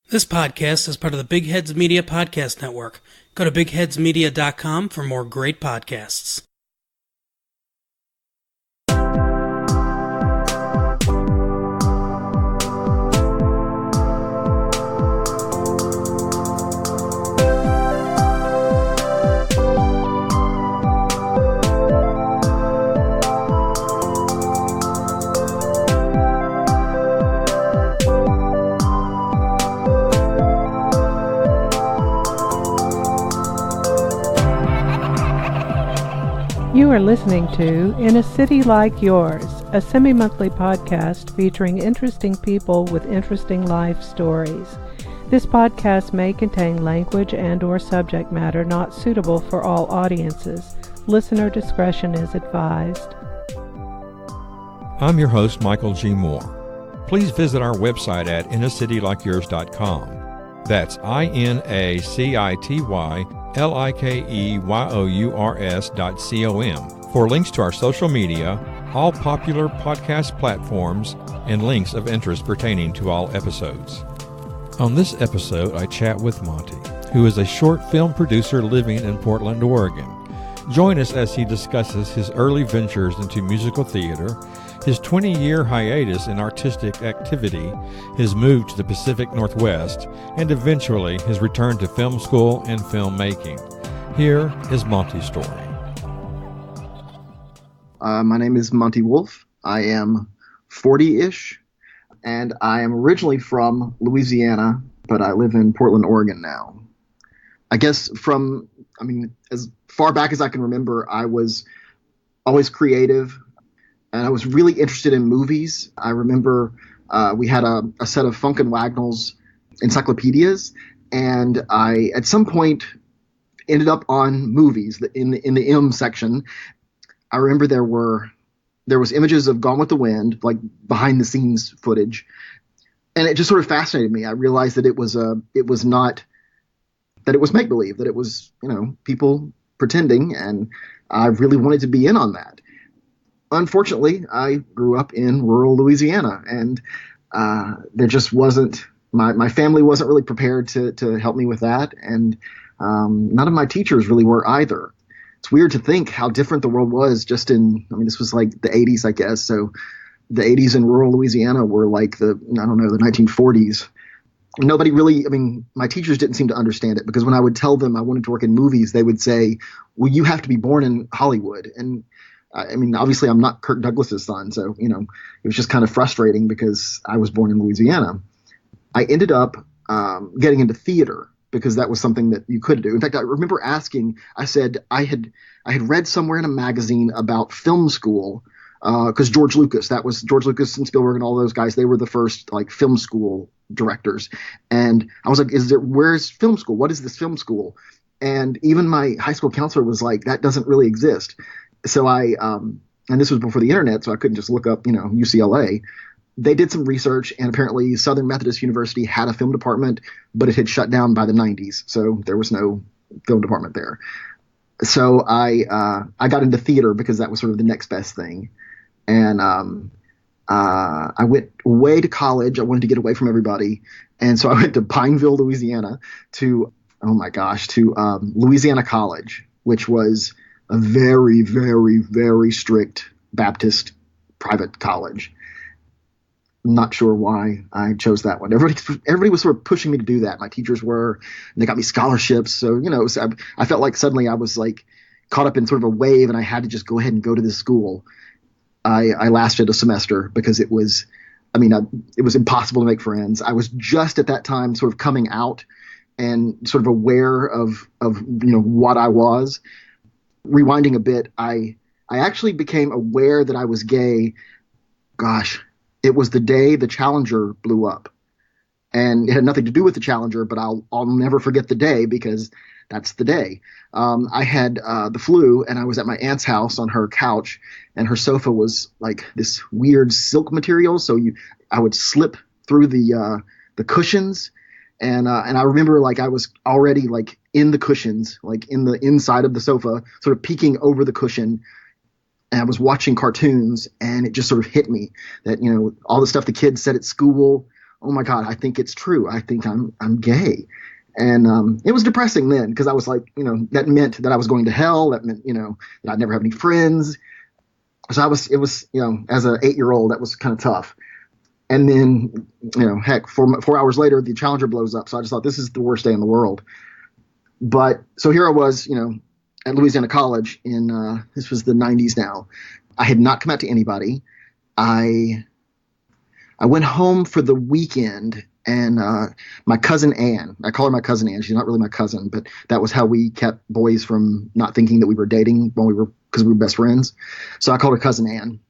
This podcast is part of the Big Heads Media Podcast Network. Go to bigheadsmedia.com for more great podcasts. You are listening to In a City Like Yours, a semi-monthly podcast featuring interesting people with interesting life stories. This podcast may contain language and/or subject matter not suitable for all audiences. Listener discretion is advised. I'm your host, Michael G. Moore. Please visit our website at inacityLikeYours.com. That's INACITYLIKEYOURS.com for links to our social media, all popular podcast platforms, and links of interest pertaining to all episodes. On this episode, I chat with Monty, who is a short film producer living in Portland, Oregon. Join us as he discusses his early ventures into musical theater, his 20-year hiatus in artistic activity, his move to the Pacific Northwest, and eventually his return to film school and filmmaking. Here is Monty's story. My name is Monty Wolf. I am 40-ish, and I am originally from Louisiana, but I live in Portland, Oregon now. I guess as far back as I can remember, I was always creative, and I was really interested in movies. I remember we had a set of Funk and Wagnall's encyclopedias, and I, at some point, ended up on movies in the M section. I remember there was images of Gone with the Wind, like behind the scenes footage, and it just sort of fascinated me. I realized that it was make believe, that it was people pretending, and I really wanted to be in on that. Unfortunately, I grew up in rural Louisiana, and there just wasn't my family wasn't really prepared to help me with that, and none of my teachers really were either. It's weird to think how different the world was just this was like the 80s, I guess. So the 80s in rural Louisiana were like the 1940s. Nobody really, my teachers didn't seem to understand it, because when I would tell them I wanted to work in movies, they would say, well, you have to be born in Hollywood. And obviously I'm not Kirk Douglas's son. So, it was just kind of frustrating because I was born in Louisiana. I ended up getting into theater, because that was something that you could do. In fact, I remember asking, I said I had read somewhere in a magazine about film school, because George Lucas and Spielberg and all those guys, they were the first like film school directors. And I was like, where's film school? What is this film school? And even my high school counselor was like, that doesn't really exist. So and this was before the internet, so I couldn't just look up, UCLA. They did some research, and apparently Southern Methodist University had a film department, but it had shut down by the 90s. So there was no film department there. So I got into theater because that was sort of the next best thing. And I went away to college. I wanted to get away from everybody. And so I went to Pineville, Louisiana to Louisiana College, which was a very, very, very strict Baptist private college. I'm not sure why I chose that one. Everybody was sort of pushing me to do that. My teachers were, and they got me scholarships. So, I felt like suddenly I was like caught up in sort of a wave, and I had to just go ahead and go to this school. I lasted a semester because it was impossible to make friends. I was just at that time sort of coming out and sort of aware of what I was. Rewinding a bit, I actually became aware that I was gay. Gosh, it was the day the Challenger blew up, and it had nothing to do with the Challenger, but I'll never forget the day, because that's the day. I had the flu, and I was at my aunt's house on her couch, and her sofa was like this weird silk material. So I would slip through the cushions, and I remember like I was already like in the cushions, like in the inside of the sofa, sort of peeking over the cushion. And I was watching cartoons, and it just sort of hit me that, all the stuff the kids said at school, oh my God, I think it's true. I think I'm gay. And it was depressing then because I was like, that meant that I was going to hell. That meant, that I'd never have any friends. So it was, as an 8-year-old, that was kind of tough. And then, heck, 4 hours later, the Challenger blows up. So I just thought this is the worst day in the world. But so here I was, at Louisiana College this was the 90s now. I had not come out to anybody. I went home for the weekend, and my cousin Ann, I call her my cousin Ann. She's not really my cousin, but that was how we kept boys from not thinking that we were dating because we were best friends. So I called her cousin Ann.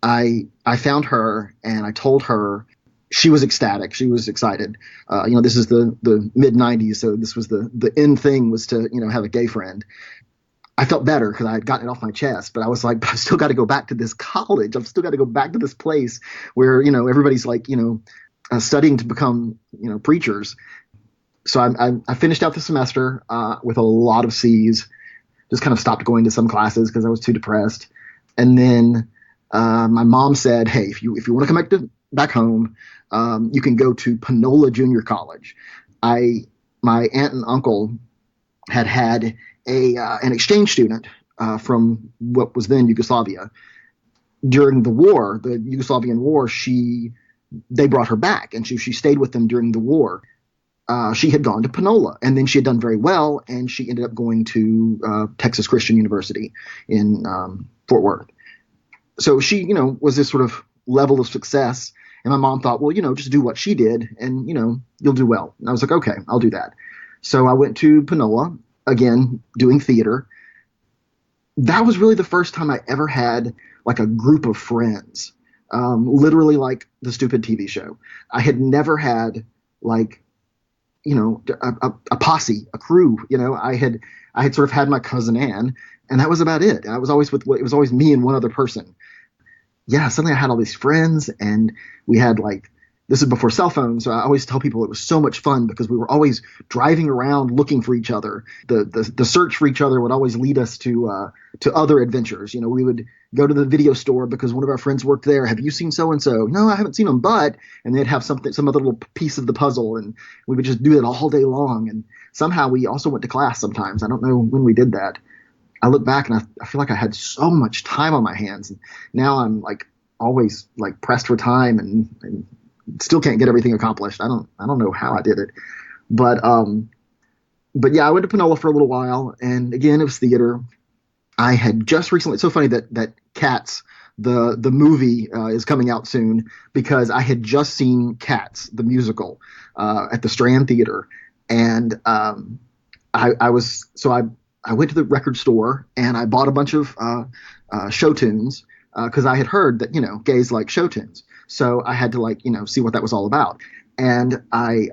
I found her and I told her. She was ecstatic. She was excited. This is the mid 90s. So this was the end thing was to, have a gay friend. I felt better because I had gotten it off my chest, but I was like, I've still got to go back to this college. I've still got to go back to this place where, everybody's like, studying to become, preachers. So I finished out the semester with a lot of C's, just kind of stopped going to some classes because I was too depressed. And then my mom said, hey, if you want to come back home, you can go to Panola Junior College. My aunt and uncle had an exchange student from what was then Yugoslavia. During the war, the Yugoslavian war, they brought her back, and she stayed with them during the war. She had gone to Panola, and then she had done very well, and she ended up going to Texas Christian University in Fort Worth. So she, was this sort of level of success. And my mom thought, well, just do what she did and, you'll do well. And I was like, okay, I'll do that. So I went to Panola, again, doing theater. That was really the first time I ever had like a group of friends, literally like the stupid TV show. I had never had like, a posse, a crew. I had sort of had my cousin Ann, and that was about it. And I was always it was always me and one other person. Yeah, suddenly I had all these friends, and we had this is before cell phones, so I always tell people it was so much fun because we were always driving around looking for each other. The search for each other would always lead us to other adventures. We would go to the video store because one of our friends worked there. Have you seen so and so? No, I haven't seen them, and they'd have some other little piece of the puzzle, and we would just do it all day long. And somehow we also went to class sometimes. I don't know when we did that. I look back and I feel like I had so much time on my hands, and now I'm always pressed for time and still can't get everything accomplished. I don't know how I did it, but yeah, I went to Panola for a little while, and again, it was theater. I had just recently, it's so funny that Cats, the movie is coming out soon because I had just seen Cats, the musical, at the Strand Theater. And I went to the record store and I bought a bunch of show tunes because I had heard that, gays like show tunes. So I had to see what that was all about. And I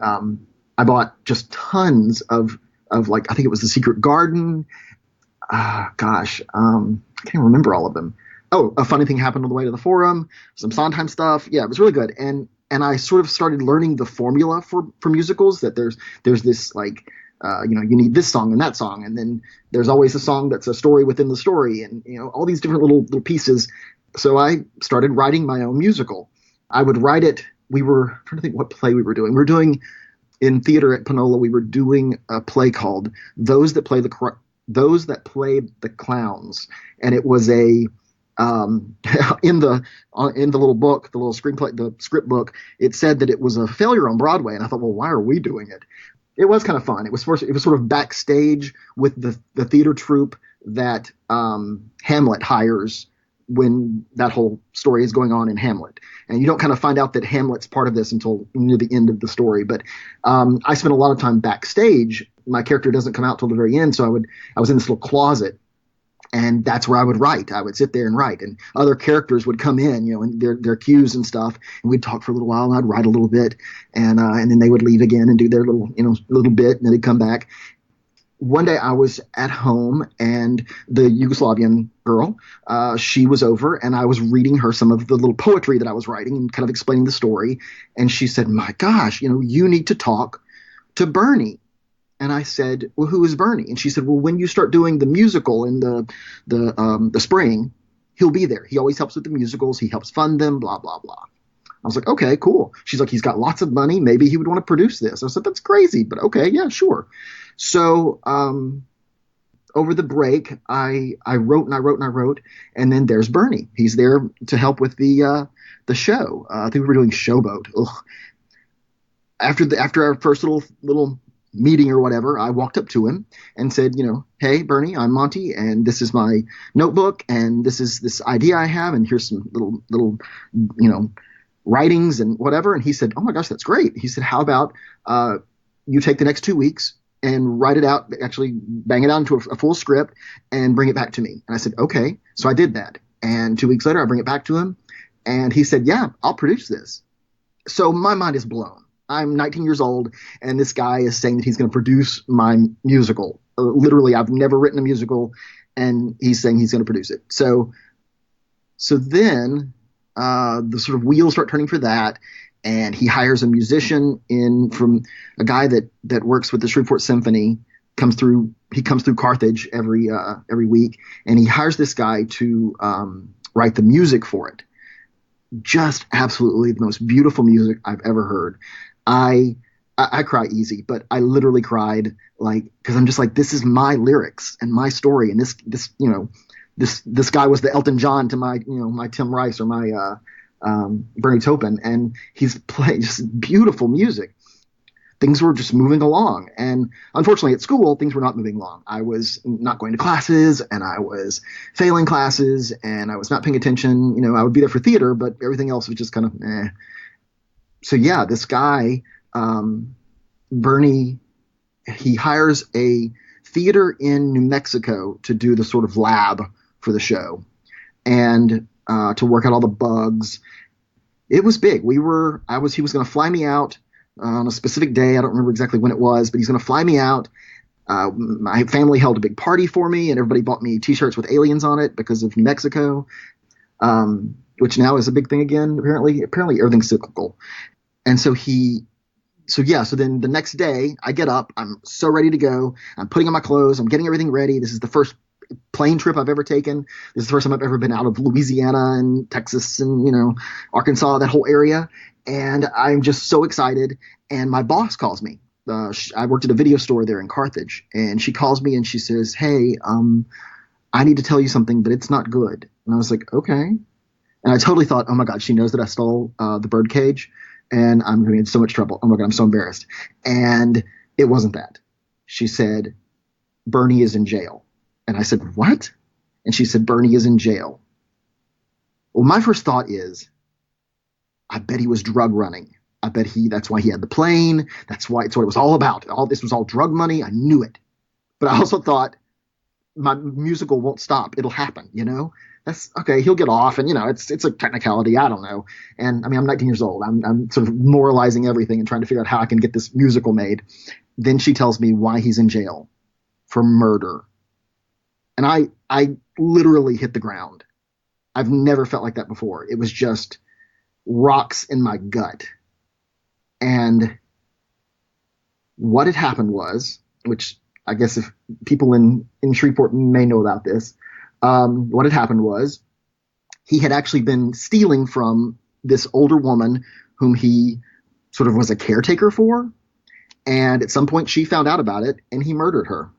bought just tons of I think it was The Secret Garden. I can't remember all of them. Oh, A Funny Thing Happened on the Way to the Forum, some Sondheim stuff. Yeah, it was really good. And I sort of started learning the formula for musicals, that there's this you need this song and that song, and then there's always a song that's a story within the story, and all these different little pieces. So I started writing my own musical. I would write it. We were trying to think what play we were doing. We were doing in theater at Panola. We were doing a play called Those That Play the Clowns, and it was a in the little book, the little screenplay, the script book, it said that it was a failure on Broadway, and I thought, well, why are we doing it? It was kind of fun. It was sort of backstage with the theater troupe that Hamlet hires when that whole story is going on in Hamlet. And you don't kind of find out that Hamlet's part of this until near the end of the story. But I spent a lot of time backstage. My character doesn't come out till the very end, so I was in this little closet, and that's where I would write. I would sit there and write, and other characters would come in, and their cues and stuff, and we'd talk for a little while, and I'd write a little bit, and then they would leave again and do their little bit, and then they'd come back. One day I was at home, and the Yugoslavian girl, she was over, and I was reading her some of the little poetry that I was writing and kind of explaining the story. And she said, my gosh, you need to talk to Bernie. And I said, well, who is Bernie? And she said, well, when you start doing the musical in the spring, he'll be there. He always helps with the musicals. He helps fund them, blah, blah, blah. I was like, okay, cool. She's like, he's got lots of money. Maybe he would want to produce this. I said, that's crazy, but okay, yeah, sure. So over the break, I wrote and I wrote and I wrote, and then there's Bernie. He's there to help with the show. I think we were doing Showboat. Ugh. After our first little meeting or whatever, I walked up to him and said, hey Bernie, I'm Monty, and this is my notebook, and this is this idea I have, and here's some little writings and whatever. And he said, oh my gosh, that's great. He said, how about you take the next 2 weeks and write it out, actually bang it out into a full script and bring it back to me. And I said, okay. So I did that. And 2 weeks later, I bring it back to him. And he said, yeah, I'll produce this. So my mind is blown. I'm 19 years old, and this guy is saying that he's going to produce my musical. Literally, I've never written a musical, and he's saying he's going to produce it. So then the sort of wheels start turning for that, and he hires a musician from a guy that works with the Shreveport Symphony. He comes through Carthage every week, and he hires this guy to write the music for it. Just absolutely the most beautiful music I've ever heard. I cry easy, but I literally cried, like, because I'm just like, this is my lyrics and my story, and this guy was the Elton John to my Tim Rice or my Bernie Taupin, and he's playing just beautiful music. Things were just moving along, and unfortunately at school things were not moving along. I was not going to classes, and I was failing classes, and I was not paying attention. I would be there for theater, but everything else was just kind of eh. So yeah, this guy Bernie, he hires a theater in New Mexico to do the sort of lab for the show, and to work out all the bugs. It was big. He was going to fly me out on a specific day. I don't remember exactly when it was, but he's going to fly me out. My family held a big party for me, and everybody bought me T-shirts with aliens on it because of New Mexico, which now is a big thing again. Apparently everything's cyclical. And so then the next day I get up, I'm so ready to go. I'm putting on my clothes. I'm getting everything ready. This is the first plane trip I've ever taken. This is the first time I've ever been out of Louisiana and Texas and, Arkansas, that whole area. And I'm just so excited. And my boss calls me. I worked at a video store there in Carthage, and she calls me and she says, hey, I need to tell you something, but it's not good. And I was like, okay. And I totally thought, oh my God, she knows that I stole the birdcage, and I'm going to get in so much trouble. Oh my God, I'm so embarrassed. And it wasn't that. She said, Bernie is in jail. And I said, what? And she said, Bernie is in jail. Well, my first thought is, I bet he was drug running. I bet that's why he had the plane. That's what it was all about. All this was all drug money. I knew it. But I also thought, my musical won't stop. It'll happen, That's okay. He'll get off, and it's a technicality. I don't know. And I mean, I'm 19 years old. I'm sort of moralizing everything and trying to figure out how I can get this musical made. Then she tells me why he's in jail for murder, and I literally hit the ground. I've never felt like that before. It was just rocks in my gut. And what had happened was, which I guess if people in Shreveport may know about this, what had happened was he had actually been stealing from this older woman whom he sort of was a caretaker for. And at some point she found out about it, and he murdered her.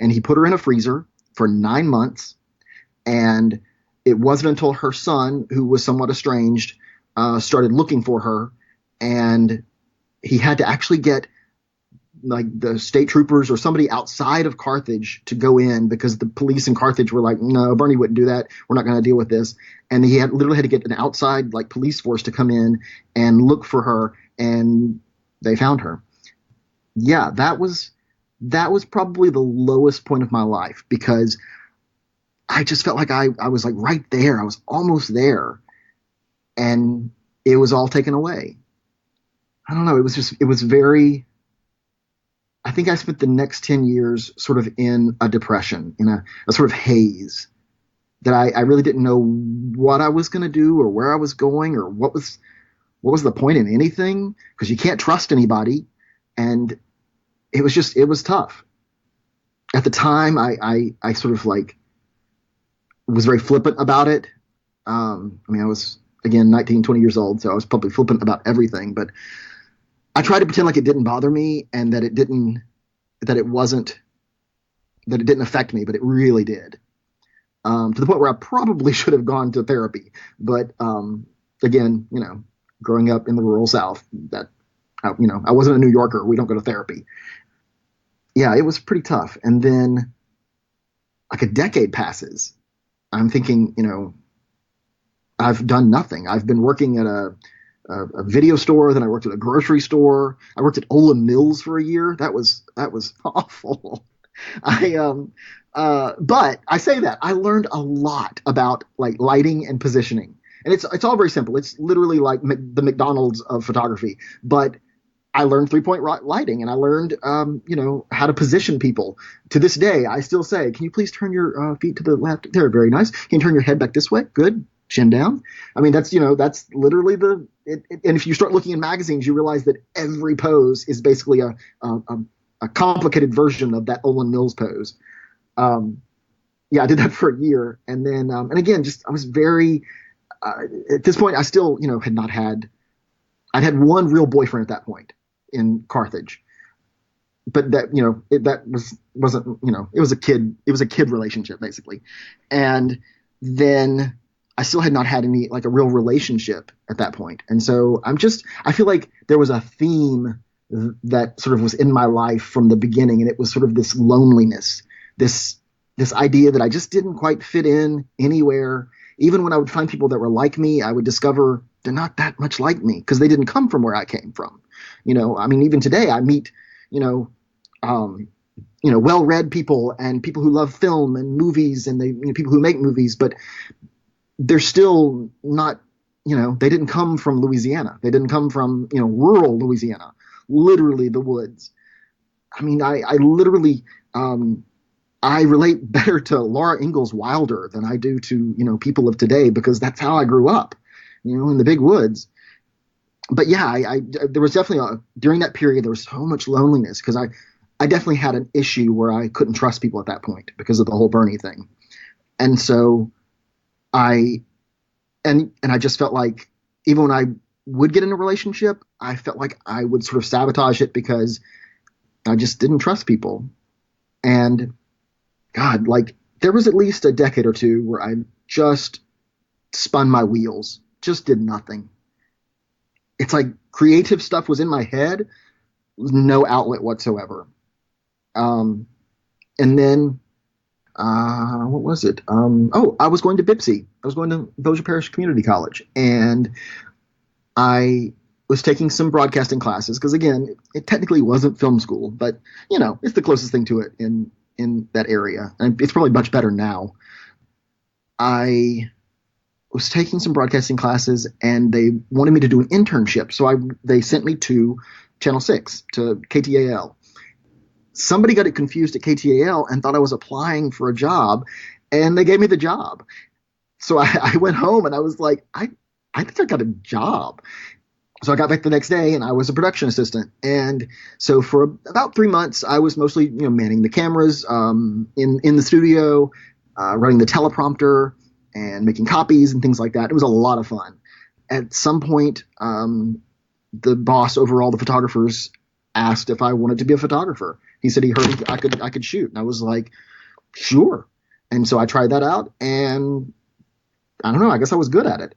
And he put her in a freezer for 9 months. And it wasn't until her son, who was somewhat estranged, started looking for her. And he had to actually get like the state troopers or somebody outside of Carthage to go in, because the police in Carthage were like, no, Bernie wouldn't do that. We're not going to deal with this. And he literally had to get an outside like police force to come in and look for her, and they found her. Yeah, that was probably the lowest point of my life, because I just felt like I was like right there. I was almost there, and it was all taken away. I don't know. It was very, I think I spent the next 10 years sort of in a depression, in a sort of haze, that I really didn't know what I was going to do or where I was going or what was the point in anything, because you can't trust anybody. And it was tough. At the time, I sort of like was very flippant about it. I mean, again, 19, 20 years old, so I was probably flippant about everything. But I tried to pretend like it didn't bother me and that it didn't affect me, but it really did. To the point where I probably should have gone to therapy. But again, growing up in the rural South, I wasn't a New Yorker. We don't go to therapy. Yeah, it was pretty tough. And then like a decade passes. I'm thinking, I've done nothing. I've been working at a video store. Then I worked at a grocery store. I worked at Olin Mills for a year. That was awful. But I say that I learned a lot about like lighting and positioning, and it's all very simple. It's literally like the McDonald's of photography. But I learned 3-point lighting, and I learned, how to position people. To this day, I still say, "Can you please turn your feet to the left?" There, very nice. Can you turn your head back this way? Good. Chin down. I mean, that's literally and if you start looking in magazines, you realize that every pose is basically a complicated version of that Olin Mills pose. Yeah, I did that for a year, and then and again, I was very at this point, I still I'd had one real boyfriend at that point in Carthage, but that wasn't it was a kid relationship basically, and then I still had not had any like a real relationship at that point, and so I feel like there was a theme that sort of was in my life from the beginning, and it was sort of this loneliness, this idea that I just didn't quite fit in anywhere. Even when I would find people that were like me, I would discover they're not that much like me because they didn't come from where I came from. I mean, even today I meet, well-read people and people who love film and movies and people who make movies, but they're still not, they didn't come from Louisiana. They didn't come from, rural Louisiana, literally the woods. I mean, I literally, I relate better to Laura Ingalls Wilder than I do to, people of today, because that's how I grew up, in the big woods. But yeah, there was definitely during that period, there was so much loneliness because I definitely had an issue where I couldn't trust people at that point because of the whole Bernie thing. And so I just felt like even when I would get in a relationship, I felt like I would sort of sabotage it because I just didn't trust people. And God, like there was at least a decade or two where I just spun my wheels, just did nothing. It's like creative stuff was in my head, no outlet whatsoever. And then, what was it? I was going to BIPSI. I was going to Bossier Parish Community College, and I was taking some broadcasting classes because, again, it technically wasn't film school, but it's the closest thing to it in that area, and it's probably much better now. I was taking some broadcasting classes, and they wanted me to do an internship, so they sent me to Channel 6, to KTAL. Somebody got it confused at KTAL and thought I was applying for a job, and they gave me the job. So I went home, and I was like, I think I got a job. So I got back the next day, and I was a production assistant. And so for about 3 months, I was mostly, manning the cameras in the studio, running the teleprompter, and making copies and things like that. It was a lot of fun. At some point, the boss over all the photographers asked if I wanted to be a photographer. He said he heard I could shoot, and I was like, sure. And so I tried that out, and I don't know, I guess I was good at it.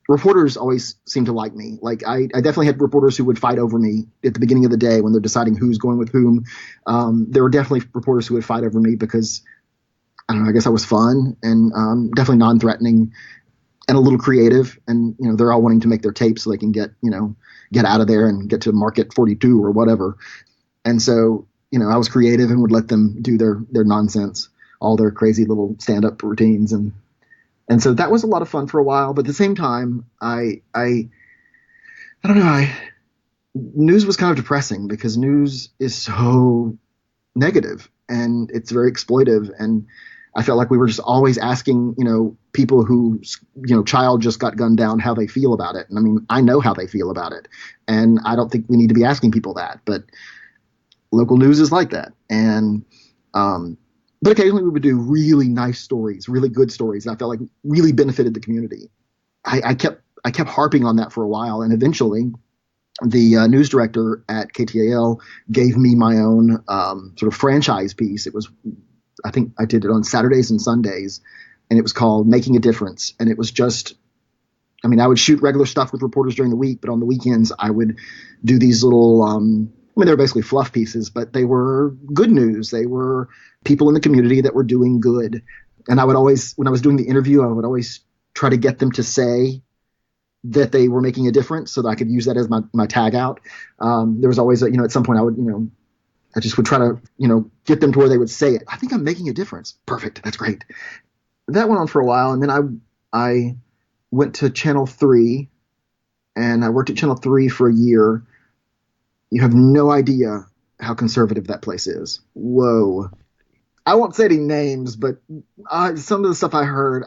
Reporters always seemed to like me. Like I definitely had reporters who would fight over me at the beginning of the day when they're deciding who's going with whom. There were definitely reporters who would fight over me because, I don't know, I guess I was fun and definitely non-threatening and a little creative. And, they're all wanting to make their tape so they can get out of there and get to Market 42 or whatever. And so, I was creative and would let them do their nonsense, all their crazy little stand-up routines. And so that was a lot of fun for a while. But at the same time, I don't know, news was kind of depressing because news is so negative and it's very exploitive. And I felt like we were just always asking, people whose, child just got gunned down how they feel about it. And I mean, I know how they feel about it. And I don't think we need to be asking people that. But local news is like that. And but occasionally we would do really nice stories, really good stories. And I felt like really benefited the community. I kept I kept harping on that for a while, and eventually the news director at KTAL gave me my own sort of franchise piece. It was, I think I did it on Saturdays and Sundays, and it was called Making a Difference. And it was just, I mean, I would shoot regular stuff with reporters during the week, but on the weekends I would do these little, I mean, they were basically fluff pieces, but they were good news. They were people in the community that were doing good. And I would always, when I was doing the interview, I would always try to get them to say that they were making a difference so that I could use that as my tag out. There was always, at some point I would, I just would try to, get them to where they would say it. I think I'm making a difference. Perfect. That's great. That went on for a while. And then I went to Channel 3, and I worked at Channel 3 for a year. You have no idea how conservative that place is. Whoa. I won't say any names, but some of the stuff I heard,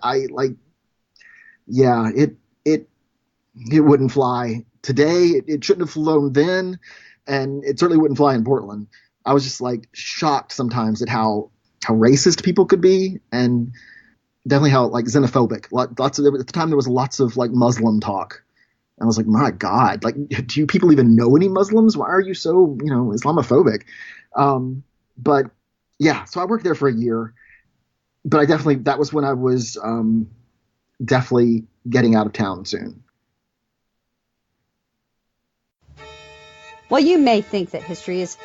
it wouldn't fly today. It shouldn't have flown then, and it certainly wouldn't fly in Portland. I was just like shocked sometimes at how racist people could be, and definitely how like xenophobic. At the time there was lots of like Muslim talk. I was like, my God, like, do you people even know any Muslims? Why are you so, Islamophobic? But yeah, so I worked there for a year, but that was when I was definitely getting out of town soon. While you may think that history is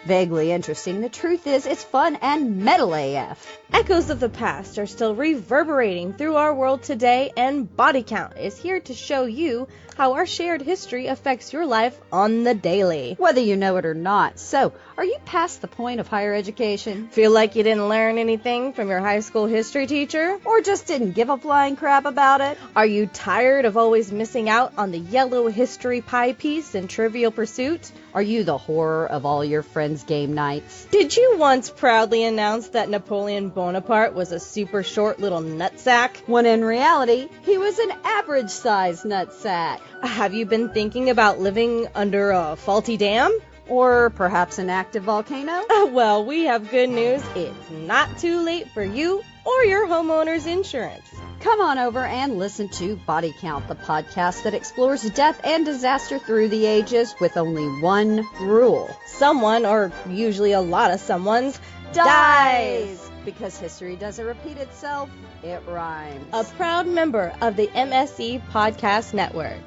vaguely interesting, the truth is it's fun and metal AF. Echoes of the past are still reverberating through our world today, and Body Count is here to show you how our shared history affects your life on the daily. Whether you know it or not. So, are you past the point of higher education? Feel like you didn't learn anything from your high school history teacher? Or just didn't give a flying crap about it? Are you tired of always missing out on the yellow history pie piece in Trivial Pursuit? Are you the horror of all your friends' game nights? Did you once proudly announce that Napoleon Bonaparte was a super short little nutsack? When in reality, he was an average-sized nutsack. Have you been thinking about living under a faulty dam? Or perhaps an active volcano? Well, we have good news. It's not too late for you or your homeowner's insurance. Come on over and listen to Body Count, the podcast that explores death and disaster through the ages with only one rule. Someone, or usually a lot of someones, dies! Because history doesn't repeat itself, it rhymes. A proud member of the MSE Podcast Network.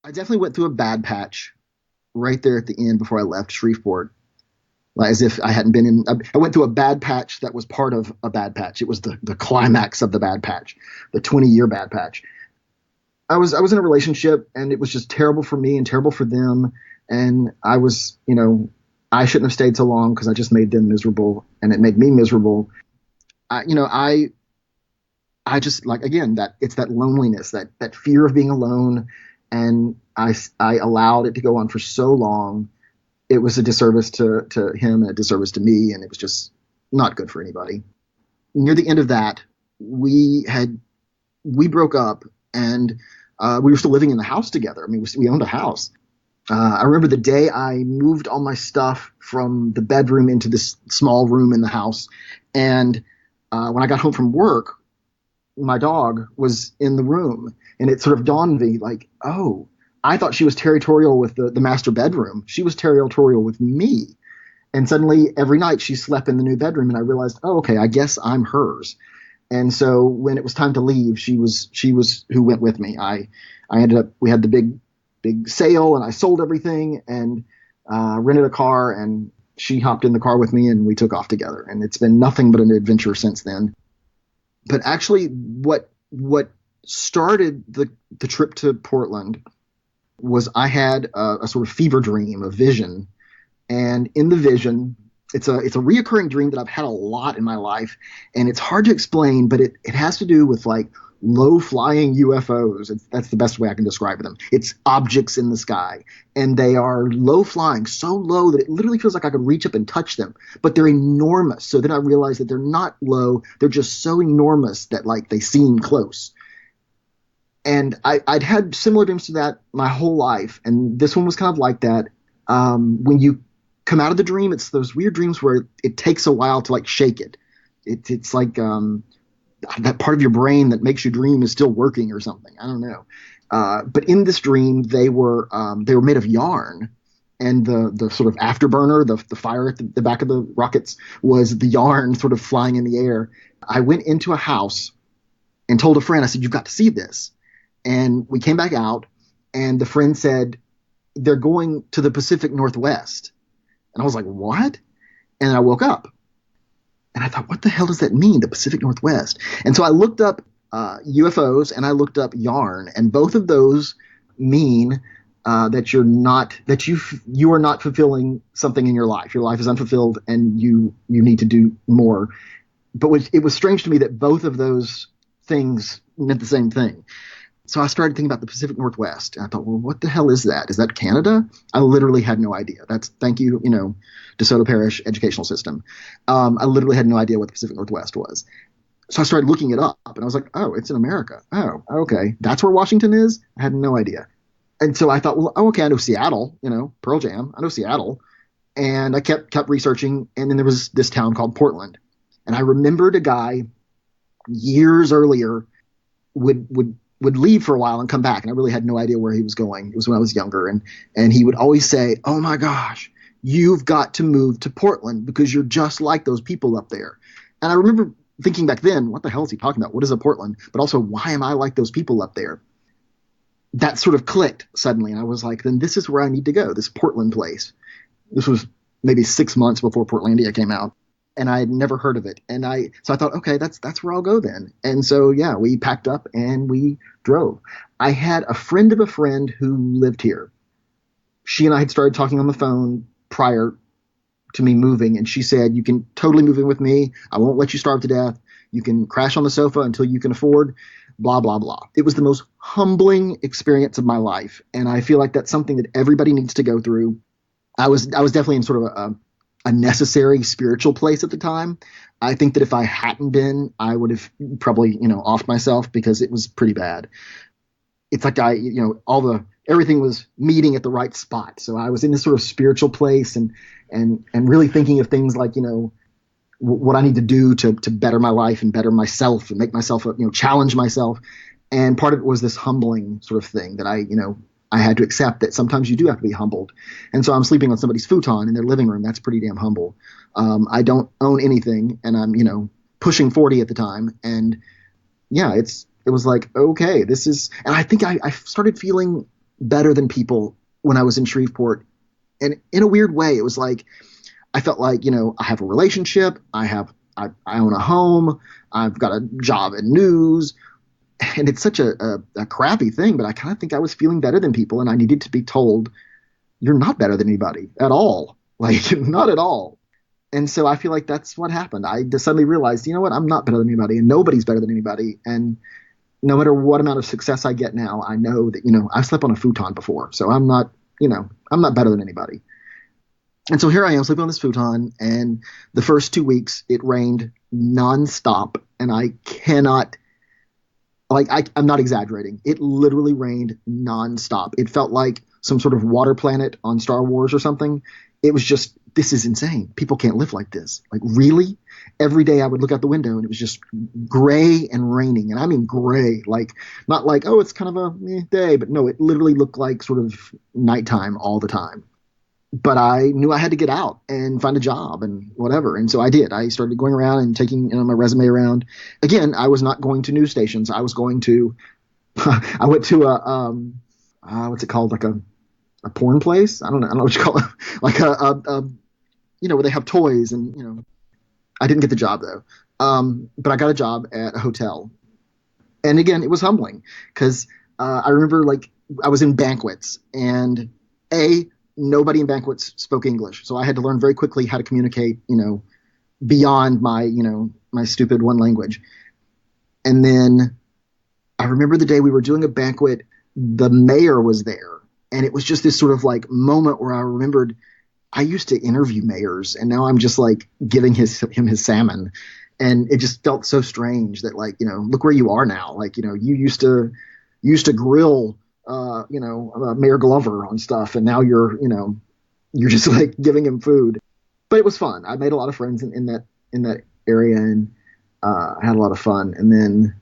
I definitely went through a bad patch right there at the end before I left Shreveport. As if I hadn't been in, I went through a bad patch that was part of a bad patch. It was the climax of the bad patch, the 20-year bad patch. I was in a relationship, and it was just terrible for me and terrible for them. And I was, I shouldn't have stayed so long because I just made them miserable, and it made me miserable. I just like, again, that it's that loneliness, that fear of being alone. And I allowed it to go on for so long. It was a disservice to him and a disservice to me, and it was just not good for anybody. Near the end of that, we broke up, and we were still living in the house together. I mean, we owned a house. I remember the day I moved all my stuff from the bedroom into this small room in the house, and when I got home from work, my dog was in the room, and it sort of dawned on me like, oh, I thought she was territorial with the master bedroom. She was territorial with me. And suddenly every night she slept in the new bedroom, and I realized, oh, okay, I guess I'm hers. And so when it was time to leave, she was who went with me. I ended up, we had the big sale, and I sold everything and rented a car, and she hopped in the car with me, and we took off together. And it's been nothing but an adventure since then. But actually what started the trip to Portland was I had a sort of fever dream, a vision. And in the vision, it's a reoccurring dream that I've had a lot in my life. And it's hard to explain, but it has to do with like low flying UFOs. That's the best way I can describe them. It's objects in the sky, and they are low flying, so low that it literally feels like I could reach up and touch them, but they're enormous. So then I realized that they're not low. They're just so enormous that like they seem close. And I'd had similar dreams to that my whole life. And this one was kind of like that. When you come out of the dream, it's those weird dreams where it takes a while to like shake it. It's like that part of your brain that makes you dream is still working or something. I don't know. But in this dream, they were made of yarn, and the sort of afterburner, the fire at the back of the rockets, was the yarn sort of flying in the air. I went into a house and told a friend, I said, "You've got to see this." And we came back out, and the friend said, "They're going to the Pacific Northwest." And I was like, "What?" And I woke up. And I thought, what the hell does that mean, the Pacific Northwest? And so I looked up UFOs and I looked up yarn, and both of those mean that you are not fulfilling something in your life. Your life is unfulfilled, and you need to do more. But it was strange to me that both of those things meant the same thing. So I started thinking about the Pacific Northwest, and I thought, well, what the hell is that? Is that Canada? I literally had no idea. Thank you, DeSoto Parish educational system. I literally had no idea what the Pacific Northwest was. So I started looking it up, and I was like, oh, it's in America. Oh, okay. That's where Washington is? I had no idea. And so I thought, well, okay, I know Seattle, Pearl Jam. I know Seattle. And I kept researching, and then there was this town called Portland. And I remembered a guy years earlier would leave for a while and come back, and I really had no idea where he was going. It was when I was younger, and he would always say, "Oh my gosh, you've got to move to Portland because you're just like those people up there." And I remember thinking back then, what the hell is he talking about? What is a Portland? But also, why am I like those people up there? That sort of clicked suddenly, and I was like, then this is where I need to go, this Portland place. This was maybe 6 months before Portlandia came out, and I had never heard of it. And so I thought, okay, that's where I'll go then. And so, yeah, we packed up and we drove. I had a friend of a friend who lived here. She and I had started talking on the phone prior to me moving, and she said, "You can totally move in with me. I won't let you starve to death. You can crash on the sofa until you can afford, blah, blah, blah." It was the most humbling experience of my life, and I feel like that's something that everybody needs to go through. I was definitely in sort of a necessary spiritual place at the time. I think that if I hadn't been, I would have probably, offed myself, because it was pretty bad. It's like everything was meeting at the right spot. So I was in this sort of spiritual place and really thinking of things like, what I need to do to better my life and better myself and make myself, challenge myself. And part of it was this humbling sort of thing that I had to accept that sometimes you do have to be humbled. And so I'm sleeping on somebody's futon in their living room. That's pretty damn humble. I don't own anything, and I'm, pushing 40 at the time. And yeah, it was like, okay, this is, and I think I started feeling better than people when I was in Shreveport. And in a weird way, it was like, I felt like, I have a relationship. I own a home. I've got a job in news. And it's such a crappy thing, but I kind of think I was feeling better than people, and I needed to be told, you're not better than anybody at all. Like, not at all. And so I feel like that's what happened. I just suddenly realized, you know what, I'm not better than anybody, and nobody's better than anybody. And no matter what amount of success I get now, I know that, I've slept on a futon before, so I'm not better than anybody. And so here I am sleeping on this futon, and the first 2 weeks it rained nonstop, and I cannot, I'm not exaggerating. It literally rained nonstop. It felt like some sort of water planet on Star Wars or something. It was just, this is insane. People can't live like this. Like, really? Every day I would look out the window and it was just gray and raining. And I mean gray, like, not like, oh, it's kind of a day, but no, it literally looked like sort of nighttime all the time. But I knew I had to get out and find a job and whatever. And so I did. I started going around and taking my resume around. Again, I was not going to news stations. I was going to, I went to what's it called? Like a porn place? I don't know what you call it. Like where they have toys and, I didn't get the job though. But I got a job at a hotel. And again, it was humbling because I remember I was in banquets, and nobody in banquets spoke English. So I had to learn very quickly how to communicate, beyond my, my stupid one language. And then I remember the day we were doing a banquet, the mayor was there. And it was just this sort of moment where I remembered I used to interview mayors, and now I'm just giving him his salmon. And it just felt so strange that look where you are now. You used to grill Mayor Glover on stuff, and now you're just giving him food. But it was fun. I made a lot of friends in that area, and I had a lot of fun. And then,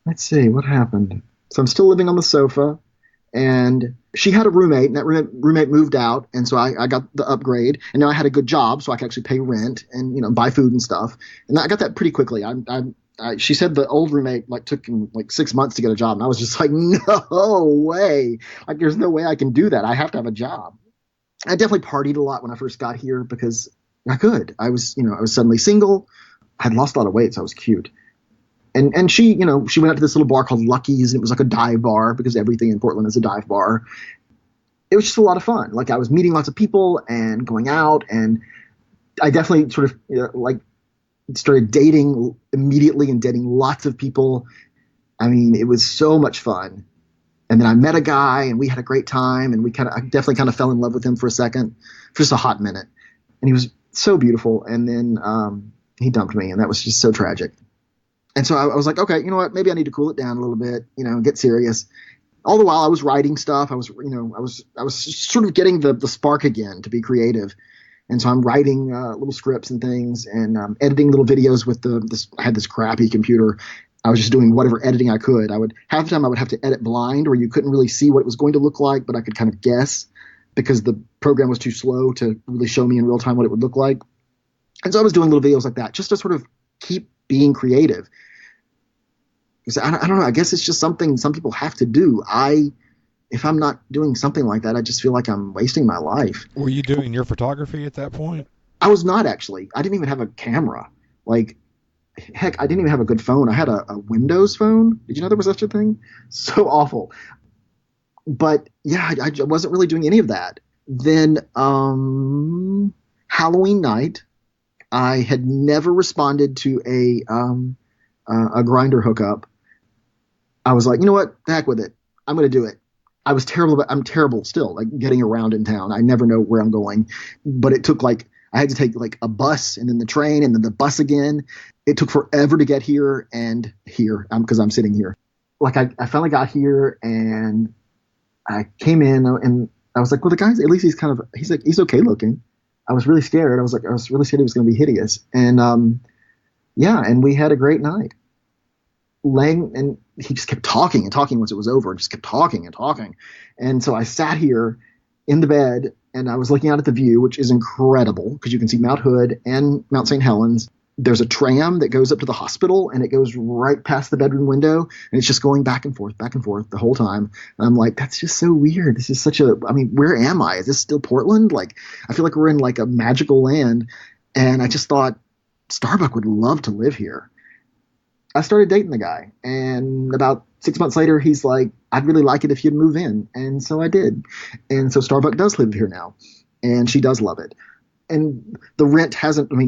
let's see, what happened? So I'm still living on the sofa, and she had a roommate, and that roommate moved out, and so I got the upgrade, and now I had a good job, so I could actually pay rent and buy food and stuff, and I got that pretty quickly. She said the old roommate took him 6 months to get a job, and I was just like, no way, there's no way I can do that. I have to have a job. I definitely partied a lot when I first got here because I could. I was suddenly single. I had lost a lot of weight, so I was cute. And she went out to this little bar called Lucky's, and it was like a dive bar because everything in Portland is a dive bar. It was just a lot of fun. I was meeting lots of people and going out, and I definitely sort of started dating immediately and dating lots of people. I mean, it was so much fun. And then I met a guy, and we had a great time, and I definitely kind of fell in love with him for a second, for just a hot minute. And he was so beautiful. And then he dumped me, and that was just so tragic. And so I was like, okay, you know what? Maybe I need to cool it down a little bit, get serious. All the while I was writing stuff. I was sort of getting the spark again to be creative. And so I'm writing little scripts and things, and editing little videos with I had this crappy computer. I was just doing whatever editing I could. Half the time I would have to edit blind, where you couldn't really see what it was going to look like, but I could kind of guess because the program was too slow to really show me in real time what it would look like. And so I was doing little videos like that just to sort of keep being creative. Because I don't know. I guess it's just something some people have to do. If I'm not doing something like that, I just feel like I'm wasting my life. Were you doing your photography at that point? I was not, actually. I didn't even have a camera. Heck, I didn't even have a good phone. I had a Windows phone. Did you know there was such a thing? So awful. But yeah, I wasn't really doing any of that. Then Halloween night, I had never responded to a Grindr hookup. I was like, you know what? The heck with it. I'm going to do it. I was terrible, but I'm terrible still, getting around in town. I never know where I'm going. But it took I had to take a bus, and then the train, and then the bus again. It took forever to get here, and here, because I'm sitting here. I finally got here, and I came in, and I was like, well, the guy's, at least he's okay looking. I was really scared. I was really scared he was going to be hideous. And yeah, and we had a great night. And he just kept talking and talking once it was over, and just kept talking and talking. And so I sat here in the bed, and I was looking out at the view, which is incredible because you can see Mount Hood and Mount St. Helens. There's a tram that goes up to the hospital, and it goes right past the bedroom window, and it's just going back and forth the whole time. And I'm like, that's just so weird. This is where am I? Is this still Portland? I feel like we're in a magical land. And I just thought Starbuck would love to live here. I started dating the guy, and about 6 months later, he's like, I'd really like it if you'd move in. And so I did. And so Starbuck does live here now, and she does love it. And the rent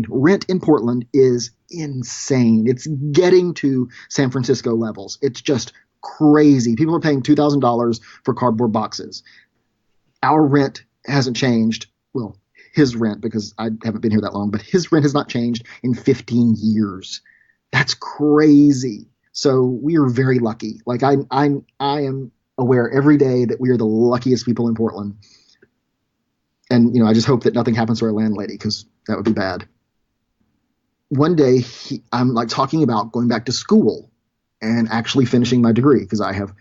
rent in Portland is insane. It's getting to San Francisco levels. It's just crazy. People are paying $2,000 for cardboard boxes. Our rent hasn't changed. Well, his rent, because I haven't been here that long, but his rent has not changed in 15 years. That's crazy. So we are very lucky. I am aware every day that we are the luckiest people in Portland. And, I just hope that nothing happens to our landlady, because that would be bad. One day, I'm talking about going back to school and actually finishing my degree, because I have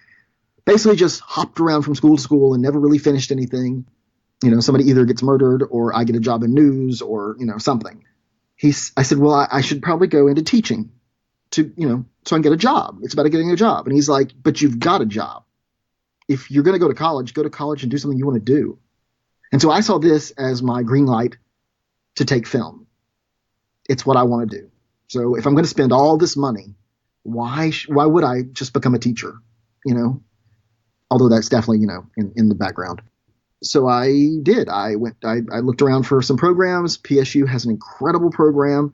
basically just hopped around from school to school and never really finished anything. Somebody either gets murdered, or I get a job in news, or, something. I said, well, I should probably go into teaching so I can get a job. It's about getting a job. And he's like, but you've got a job. If you're going to go to college and do something you want to do. And so I saw this as my green light to take film. It's what I want to do. So if I'm going to spend all this money, why would I just become a teacher? Although that's definitely, in the background. So I did. I looked around for some programs. PSU has an incredible program.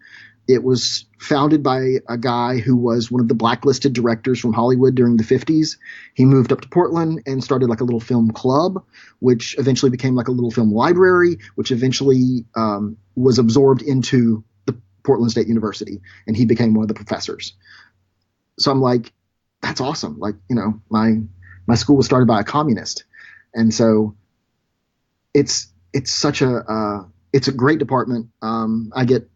It was founded by a guy who was one of the blacklisted directors from Hollywood during the 50s. He moved up to Portland and started a little film club, which eventually became a little film library, which eventually was absorbed into the Portland State University, and he became one of the professors. So I'm like, that's awesome. My school was started by a communist. And so it's such a great department. I get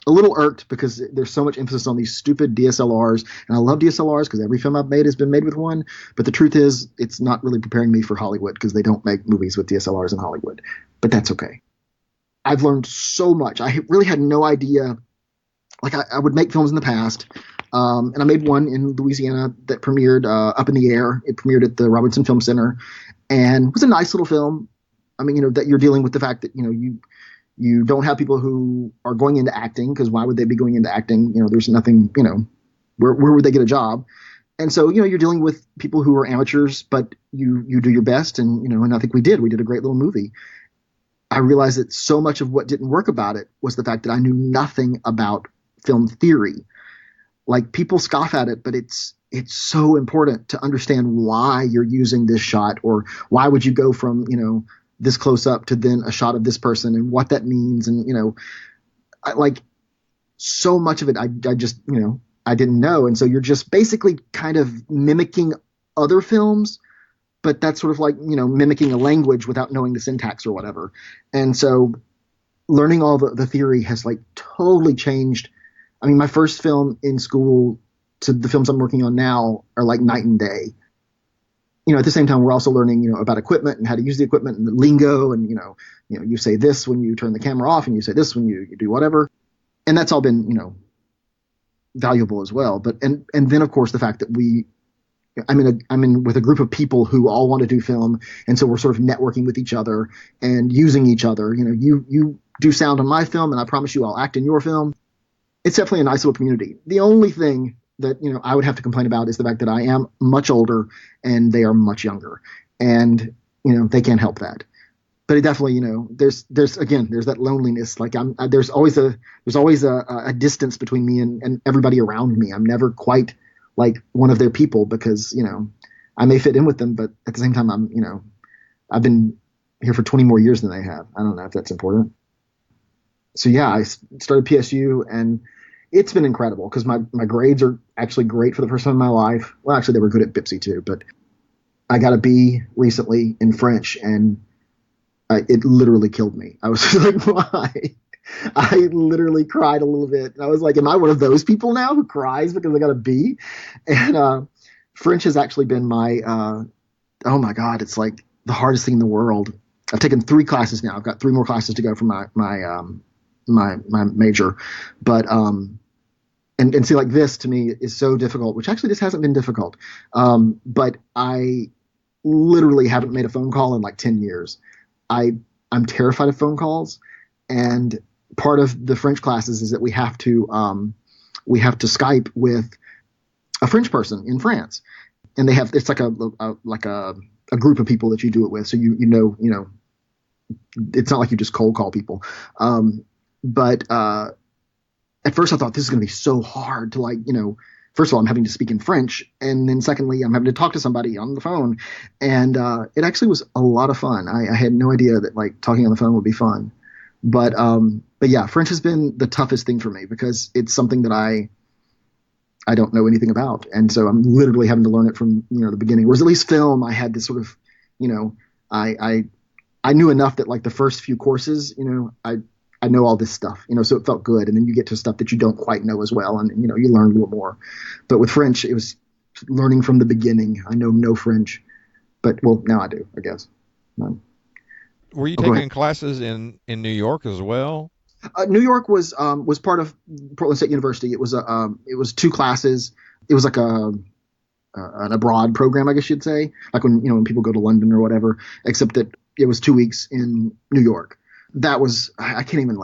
a little irked because there's so much emphasis on these stupid DSLRs, and I love DSLRs because every film I've made has been made with one. But the truth is, it's not really preparing me for Hollywood because they don't make movies with DSLRs in Hollywood. But that's okay. I've learned so much. I really had no idea. Like I would make films in the past, and I made one in Louisiana that premiered Up in the Air. It premiered at the Robinson Film Center, and it was a nice little film. I mean, that you're dealing with the fact that you don't have people who are going into acting, because why would they be going into acting? There's nothing, where would they get a job? And so, you're dealing with people who are amateurs, but you do your best. And I think we did a great little movie. I realized that so much of what didn't work about it was the fact that I knew nothing about film theory. Like, people scoff at it, but it's so important to understand why you're using this shot, or why would you go from, this close up to then a shot of this person, and what that means. And, I, like, so much of it, I just, I didn't know. And so you're just basically kind of mimicking other films, but that's sort of like, mimicking a language without knowing the syntax or whatever. And so learning all the theory has like totally changed. I mean, my first film in school to the films I'm working on now are like night and day. At the same time, we're also learning, about equipment and how to use the equipment and the lingo. And, you say this when you turn the camera off, and you say this when you do whatever. And that's all been, valuable as well. But, and then of course the fact that I'm in with a group of people who all want to do film. And so we're sort of networking with each other and using each other. You do sound on my film, and I promise you I'll act in your film. It's definitely a nice little community. The only thing that, I would have to complain about is the fact that I am much older and they are much younger, and, they can't help that. But it definitely, there's that loneliness. Like there's always a distance between me and everybody around me. I'm never quite like one of their people because, I may fit in with them, but at the same time, I've been here for 20 more years than they have. I don't know if that's important. So yeah, I started PSU, and it's been incredible because my grades are actually great for the first time in my life. Well, actually, they were good at BIPSI too, but I got a B recently in French, and it literally killed me. I was just like, why? I literally cried a little bit. And I was like, am I one of those people now who cries because I got a B? And French has actually been my, oh my God, it's like the hardest thing in the world. I've taken 3 classes now. I've got 3 more classes to go for my major. But and see, like, this to me is so difficult, which actually this hasn't been difficult. But I literally haven't made a phone call in like 10 years. I'm terrified of phone calls, and part of the French classes is that we have to Skype with a French person in France, and it's like a group of people that you do it with. So it's not like you just cold call people. But at first I thought this is going to be so hard to first of all, I'm having to speak in French, and then secondly, I'm having to talk to somebody on the phone. And it actually was a lot of fun. I had no idea that like talking on the phone would be fun. But yeah, French has been the toughest thing for me because it's something that I don't know anything about. And so I'm literally having to learn it from, the beginning. Whereas at least film, I had this sort of, I knew enough that like the first few courses, I know all this stuff, so it felt good. And then you get to stuff that you don't quite know as well. And, you learn a little more. But with French, it was learning from the beginning. I know no French, but well, now I do, I guess. Were you taking classes in New York as well? New York was part of Portland State University. It was 2 classes. It was like an abroad program, I guess you'd say, like when people go to London or whatever, except that it was 2 weeks in New York. That was, I can't even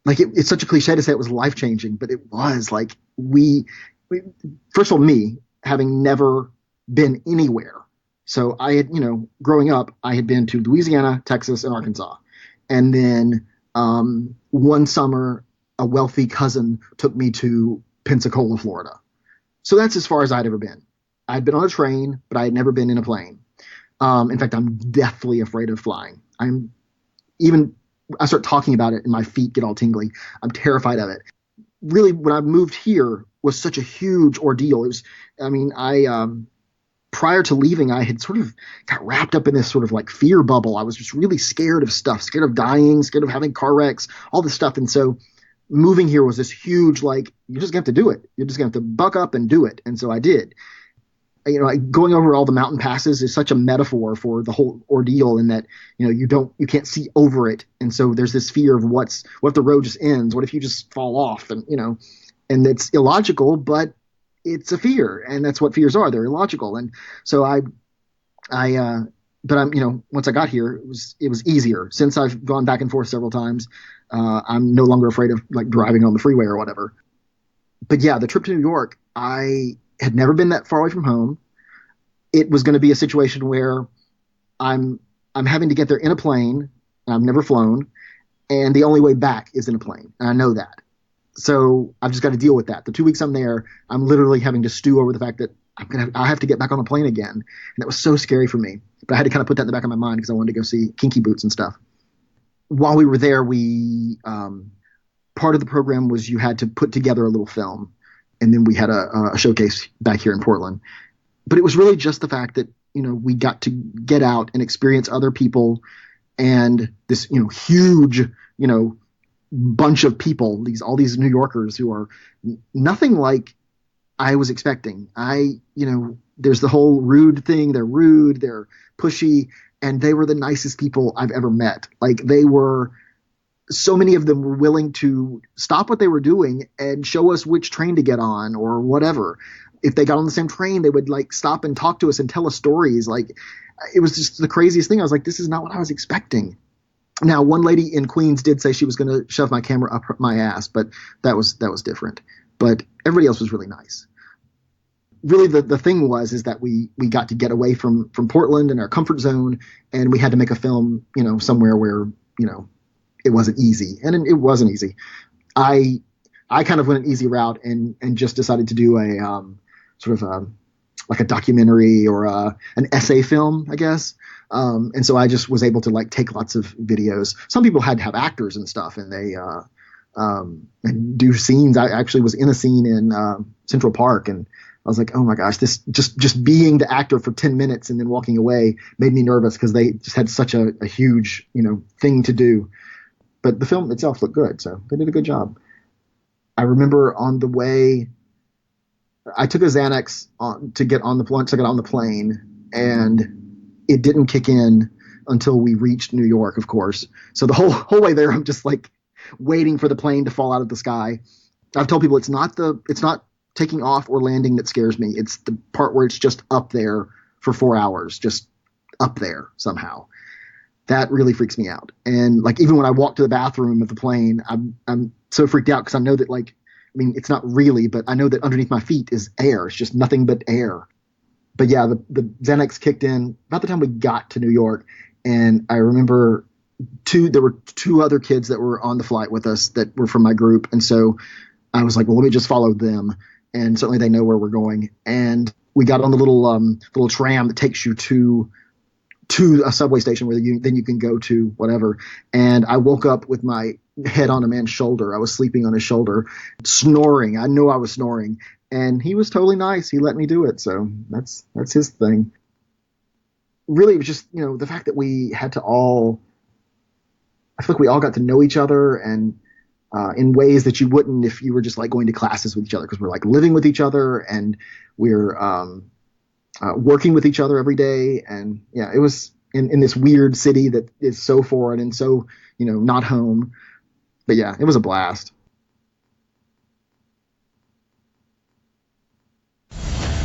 it's such a cliche to say it was life changing, but it was like we first of all, me having never been anywhere. So I had, growing up, I had been to Louisiana, Texas, and Arkansas. And then one summer, a wealthy cousin took me to Pensacola, Florida. So that's as far as I'd ever been. I'd been on a train, but I had never been in a plane. In fact, I'm deathly afraid of flying. I start talking about it and my feet get all tingly. I'm terrified of it. Really, when I moved here was such a huge ordeal. It was, prior to leaving, I had sort of got wrapped up in this sort of like fear bubble. I was just really scared of stuff, scared of dying, scared of having car wrecks, all this stuff. And so moving here was this huge, like, you're just going to have to do it. You're just going to have to buck up and do it. And so I did. Going over all the mountain passes is such a metaphor for the whole ordeal, in that, you can't see over it. And so there's this fear of what if the road just ends? What if you just fall off? And, and it's illogical, but it's a fear, and that's what fears are. They're illogical. And so but once I got here, it was easier. Since I've gone back and forth several times, I'm no longer afraid of like driving on the freeway or whatever. But yeah, the trip to New York, I had never been that far away from home. It was going to be a situation where I'm having to get there in a plane. I've never flown, and the only way back is in a plane, and I know that. So I've just got to deal with that. The 2 weeks I'm there, I'm literally having to stew over the fact that I have to get back on a plane again, and that was so scary for me. But I had to kind of put that in the back of my mind because I wanted to go see Kinky Boots and stuff. While we were there, part of the program was you had to put together a little film. And then we had a showcase back here in Portland. But it was really just the fact that, we got to get out and experience other people, and this, huge, bunch of people, all these New Yorkers who are nothing like I was expecting. There's the whole rude thing. They're rude, they're pushy, and they were the nicest people I've ever met. Like, so many of them were willing to stop what they were doing and show us which train to get on or whatever. If they got on the same train, they would like stop and talk to us and tell us stories. Like, it was just the craziest thing. I was like, this is not what I was expecting. Now, one lady in Queens did say she was going to shove my camera up my ass, but that was different. But everybody else was really nice. Really, the thing is that we got to get away from Portland and our comfort zone, and we had to make a film, somewhere where, it wasn't easy. And it wasn't easy. I kind of went an easy route and just decided to do a sort of like a documentary or an essay film, I guess. And so I just was able to like take lots of videos. Some people had to have actors and stuff, and they and do scenes. I actually was in a scene in Central Park, and I was like, oh my gosh, this just being the actor for 10 minutes and then walking away made me nervous because they just had such a huge, thing to do. But the film itself looked good, so they did a good job. I remember on the way, I took a Xanax to get on the plane, and it didn't kick in until we reached New York, of course. So the whole way there, I'm just like waiting for the plane to fall out of the sky. I've told people it's not taking off or landing that scares me. It's the part where it's just up there for 4 hours, just up there somehow. That really freaks me out. And like, even when I walk to the bathroom of the plane, I'm so freaked out because I know that it's not really, but I know that underneath my feet is air. It's just nothing but air. But yeah, the Xanax kicked in about the time we got to New York. And I remember there were two other kids that were on the flight with us that were from my group. And so I was like, well, let me just follow them. And certainly they know where we're going. And we got on the little tram that takes you to a subway station where you can go to whatever. And I woke up with my head on a man's shoulder. I was sleeping on his shoulder, snoring. I know I was snoring, and he was totally nice. He let me do it. So that's his thing. Really, it was just, the fact that we had to I feel like we all got to know each other, and in ways that you wouldn't if you were just like going to classes with each other, because we're like living with each other, and we're working with each other every day. And yeah, it was in this weird city that is so foreign and so, not home. But yeah, it was a blast.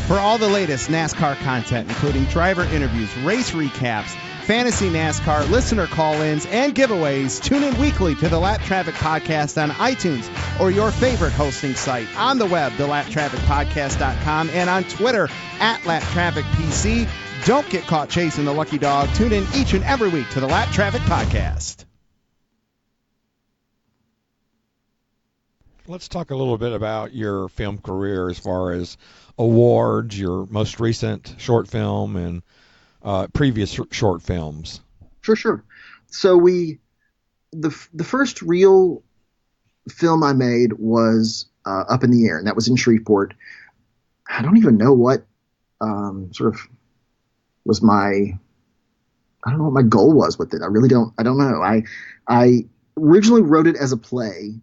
For all the latest NASCAR content, including driver interviews, race recaps, fantasy NASCAR, listener call-ins, and giveaways, tune in weekly to the Lap Traffic Podcast on iTunes or your favorite hosting site. On the web, thelaptrafficpodcast.com, and on Twitter, @LapTrafficPC. Don't get caught chasing the lucky dog. Tune in each and every week to the Lap Traffic Podcast. Let's talk a little bit about your film career as far as awards, your most recent short film, and previous short films. Sure. So the first real film I made was Up in the Air, and that was in Shreveport. I don't even know what sort of was my, I don't know what my goal was with it. I don't know. I originally wrote it as a play.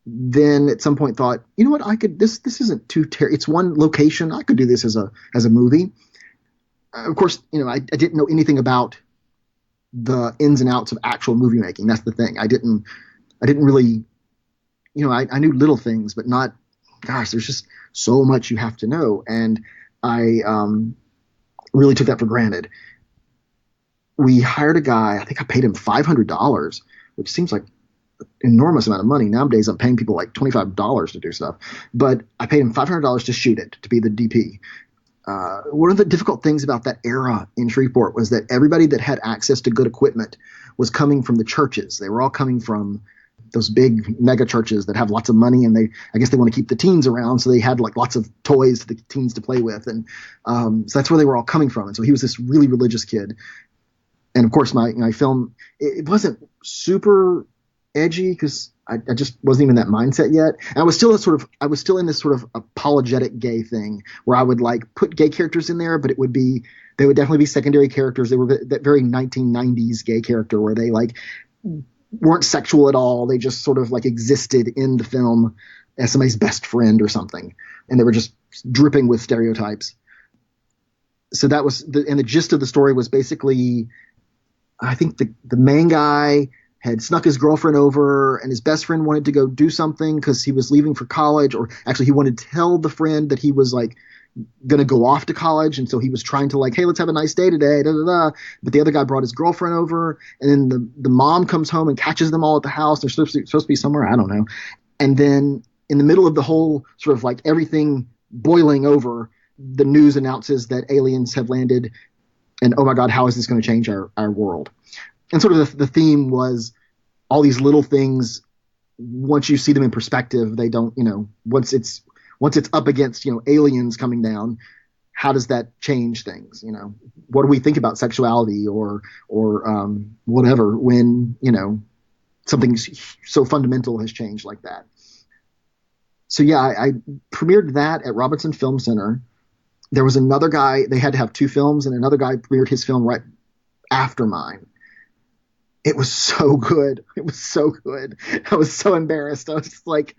Then at some point thought, you know what, this isn't too it's one location. I could do this as a movie. Of course, I didn't know anything about the ins and outs of actual movie making. That's the thing. I didn't really, I knew little things, but not, gosh, there's just so much you have to know. And I really took that for granted. We hired a guy, I think I paid him $500, which seems like an enormous amount of money. Nowadays, I'm paying people like $25 to do stuff. But I paid him $500 to shoot it, to be the DP. One of the difficult things about that era in Shreveport was that everybody that had access to good equipment was coming from the churches. They were all coming from those big mega churches that have lots of money, and I guess they want to keep the teens around, so they had like lots of toys for the teens to play with, and so that's where they were all coming from. And so he was this really religious kid. And of course, my film, it wasn't super edgy because I just wasn't even in that mindset yet. And I was still in this sort of apologetic gay thing where I would like put gay characters in there, but they would definitely be secondary characters. They were that very 1990s gay character where they like weren't sexual at all. They just sort of like existed in the film as somebody's best friend or something. And they were just dripping with stereotypes. So that was and the gist of the story was basically, I think the main guy had snuck his girlfriend over, and his best friend wanted to go do something because he was leaving for college, or actually he wanted to tell the friend that he was like going to go off to college. And so he was trying to like, hey, let's have a nice day today. Da, da, da. But the other guy brought his girlfriend over, and then the mom comes home and catches them all at the house. They're supposed to be somewhere, I don't know. And then in the middle of the whole sort of like everything boiling over, the news announces that aliens have landed, and oh my God, how is this going to change our world? And sort of the theme was all these little things, once you see them in perspective, they don't, once it's up against, aliens coming down, how does that change things? What do we think about sexuality or whatever when, something so fundamental has changed like that? So yeah, I premiered that at Robinson Film Center. There was another guy, they had to have two films, and another guy premiered his film right after mine. It was so good. It was so good. I was so embarrassed. I was just like,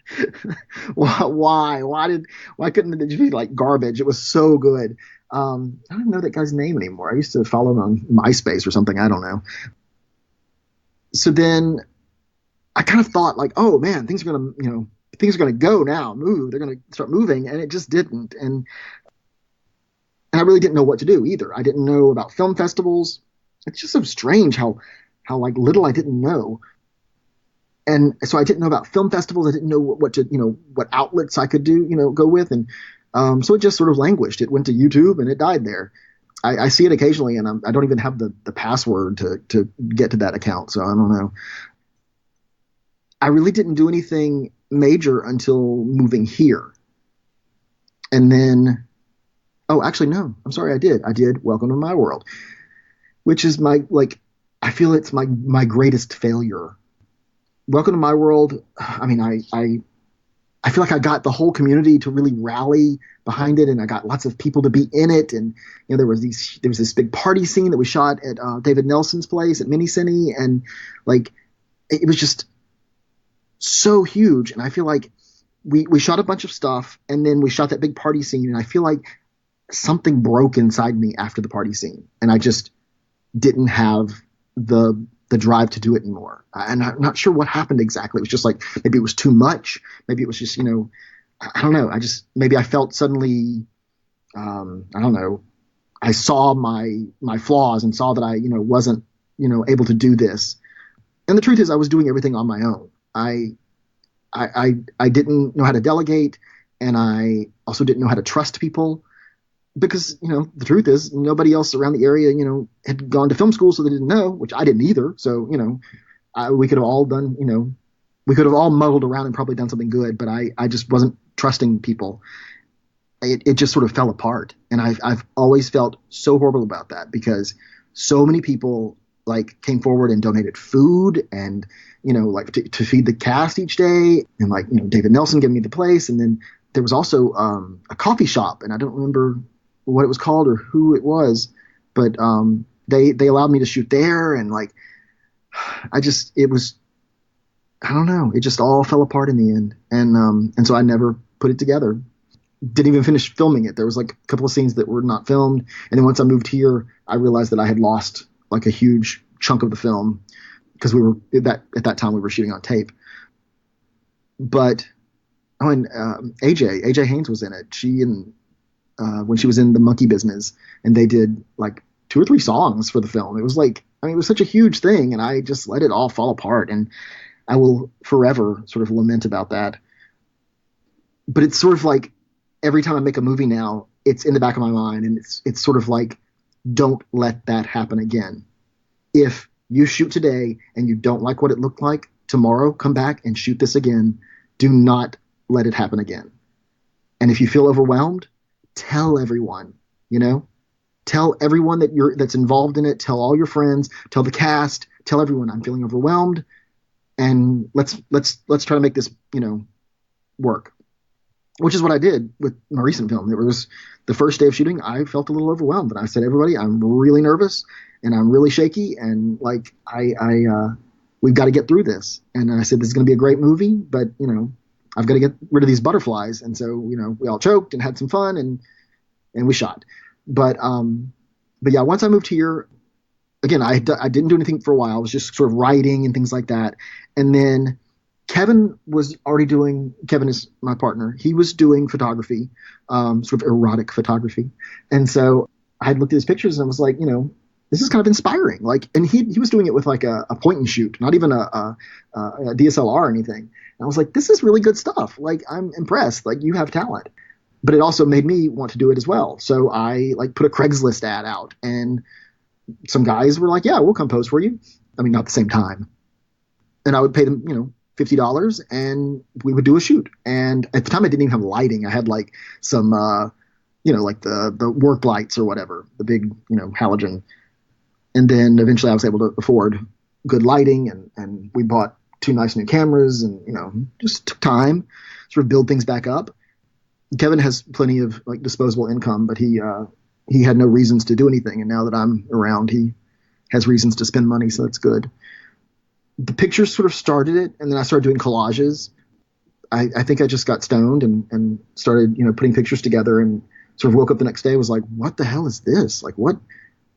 why? Why couldn't it be like garbage? It was so good. I don't even know that guy's name anymore. I used to follow him on MySpace or something. I don't know. So then I kind of thought like, oh man, things are going to go now, move. They're going to start moving. And it just didn't. And I really didn't know what to do either. I didn't know about film festivals. It's just so strange how like little I didn't know. And so I didn't know about film festivals. I didn't know what outlets I could do, go with. And so it just sort of languished. It went to YouTube and it died there. I see it occasionally, and I don't even have the password to get to that account. So I don't know. I really didn't do anything major until moving here. And then, oh, actually, no, I'm sorry. I did Welcome to My World, which is I feel it's my greatest failure. Welcome to My World. I mean, I feel like I got the whole community to really rally behind it, and I got lots of people to be in it. And there was this big party scene that we shot at David Nelson's place at Minicine, and like it was just so huge. And I feel like we shot a bunch of stuff, and then we shot that big party scene, and I feel like something broke inside me after the party scene, and I just didn't have the drive to do it anymore. And I'm not sure what happened exactly. It was just like, maybe it was too much. Maybe it was just, I don't know. Maybe I felt suddenly, I don't know. I saw my flaws and saw that I, wasn't, able to do this. And the truth is I was doing everything on my own. I didn't know how to delegate, and I also didn't know how to trust people. Because, the truth is nobody else around the area, had gone to film school, so they didn't know, which I didn't either. So, we could have all done, we could have all muddled around and probably done something good, but I just wasn't trusting people. It just sort of fell apart. And I've always felt so horrible about that, because so many people came forward and donated food and, to feed the cast each day. And David Nelson gave me the place. And then there was also a coffee shop, and I don't remember what it was called or who it was, but they allowed me to shoot there, and like I don't know, it just all fell apart in the end, and so I never put it together. Didn't even finish filming it. There was like a couple of scenes that were not filmed, and then once I moved here, I realized that I had lost like a huge chunk of the film because at that time we were shooting on tape. But and AJ Haynes was in it. She and when she was in the monkey business, and they did like 2 or 3 songs for the film. It was like, I mean, it was such a huge thing, and I just let it all fall apart, and I will forever sort of lament about that. But it's sort of like every time I make a movie now, it's in the back of my mind, and it's sort of like, don't let that happen again. If you shoot today and you don't like what it looked like, tomorrow come back and shoot this again. Do not let it happen again. And if you feel overwhelmed, tell everyone, tell everyone that's involved in it, tell all your friends, tell the cast, tell everyone I'm feeling overwhelmed, and let's try to make this, work. Which is what I did with my recent film. It was the first day of shooting, I felt a little overwhelmed, and I said, everybody, I'm really nervous and I'm really shaky, and like we've got to get through this. And I said, this is going to be a great movie, but I've got to get rid of these butterflies. And so, we all choked and had some fun, and we shot. But yeah, once I moved here, again, I didn't do anything for a while. I was just sort of writing and things like that. And then Kevin is my partner. He was doing photography, sort of erotic photography. And so I had looked at his pictures and was like, this is kind of inspiring. Like, and he was doing it with like a point and shoot, not even a DSLR or anything. And I was like, this is really good stuff. Like, I'm impressed. Like, you have talent. But it also made me want to do it as well. So I like put a Craigslist ad out, and some guys were like, yeah, we'll come pose for you. I mean, not at the same time. And I would pay them, $50, and we would do a shoot. And at the time I didn't even have lighting. I had like some, like the work lights or whatever, the big, halogen. And then eventually I was able to afford good lighting, and we bought 2 nice new cameras, and, just took time to sort of build things back up. Kevin has plenty of like disposable income, but he had no reasons to do anything. And now that I'm around, he has reasons to spend money. So that's good. The pictures sort of started it, and then I started doing collages. I think I just got stoned and started, putting pictures together, and sort of woke up the next day, was like, what the hell is this? Like, what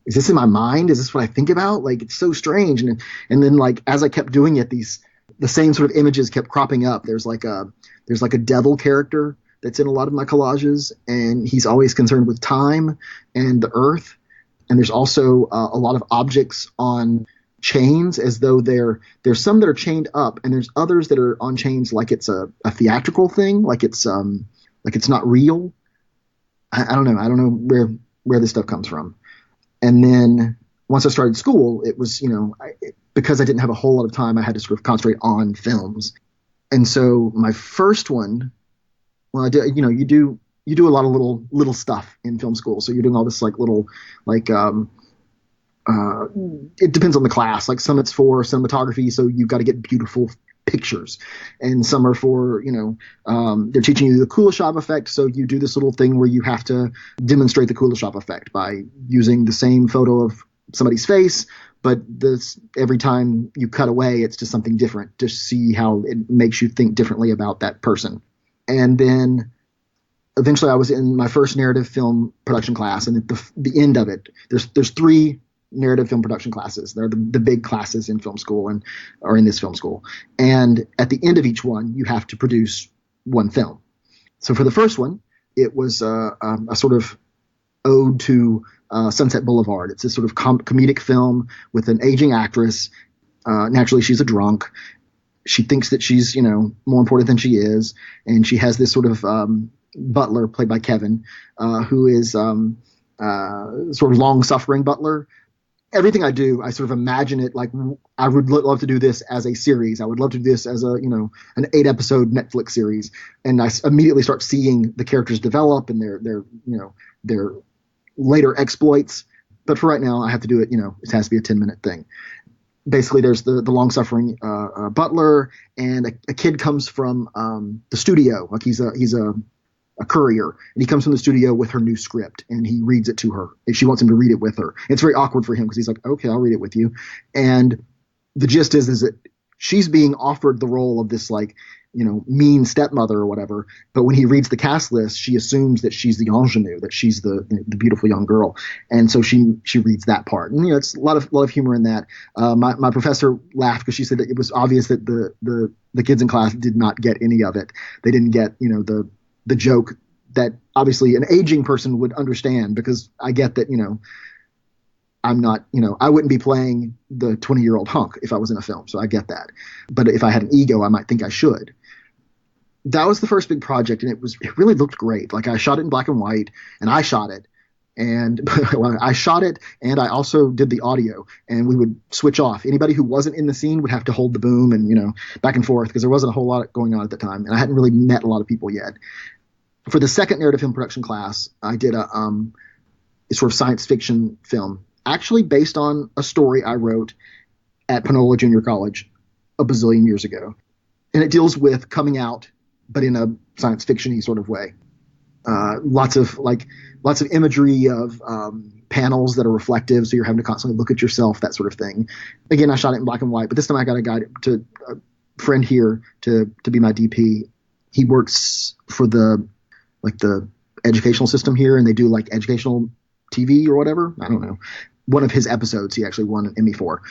is this in my mind? Is this what I think about? Like, it's so strange. And then like, as I kept doing it, the same sort of images kept cropping up. There's like a devil character that's in a lot of my collages, and he's always concerned with time and the earth. And there's also a lot of objects on chains, as though there's some that are chained up, and there's others that are on chains like it's a theatrical thing, like it's not real. I don't know where this stuff comes from. And then once I started school, it was, because I didn't have a whole lot of time, I had to sort of concentrate on films. And so my first one, well, I did, you do a lot of little stuff in film school. So you're doing all this like little, like, it depends on the class. Like, some it's for cinematography, so you've got to get beautiful pictures, and some are for, they're teaching you the Kuleshov effect. So you do this little thing where you have to demonstrate the Kuleshov effect by using the same photo of somebody's face, but every time you cut away, it's just something different to see how it makes you think differently about that person. And then eventually I was in my first narrative film production class, and at the end of it, there's 3 narrative film production classes. They're the big classes in film school or in this film school. And at the end of each one, you have to produce one film. So for the first one, it was a sort of ode to Sunset Boulevard. It's a sort of comedic film with an aging actress. Naturally, she's a drunk. She thinks that she's, more important than she is. And she has this sort of butler played by Kevin, who is sort of long-suffering butler. Everything I do, I sort of imagine it like I would love to do this as a series. I would love to do this as an 8-episode Netflix series. And I immediately start seeing the characters develop and their later exploits. But for right now, I have to do it, it has to be a 10-minute thing. Basically, there's the long-suffering butler, and a kid comes from the studio. Like he's a a courier, and he comes from the studio with her new script, and he reads it to her, and she wants him to read it with her. It's very awkward for him because he's like, okay, I'll read it with you. And the gist is that she's being offered the role of this like, mean stepmother or whatever. But when he reads the cast list, she assumes that she's the ingenue, that she's the beautiful young girl. And so she reads that part. And, it's a lot of humor in that. My professor laughed because she said that it was obvious that the kids in class did not get any of it. They didn't get, the joke that obviously an aging person would understand, because I get that, I'm not, I wouldn't be playing the 20-year-old hunk if I was in a film. So I get that. But if I had an ego, I might think I should. That was the first big project, and it really looked great. Like, I shot it in black and white, and I shot it. And well, I shot it, and I also did the audio, and we would switch off. Anybody who wasn't in the scene would have to hold the boom and, back and forth, because there wasn't a whole lot going on at the time. And I hadn't really met a lot of people yet. For the second narrative film production class, I did a sort of science fiction film, actually based on a story I wrote at Panola Junior College a bazillion years ago. And it deals with coming out, but in a science fiction-y sort of way. Lots of imagery of panels that are reflective, so you're having to constantly look at yourself, that sort of thing. Again, I shot it in black and white, but this time I got a friend here to be my DP. He works for the educational system here, and they do like educational TV or whatever. I don't know. One of his episodes he actually won an Emmy for.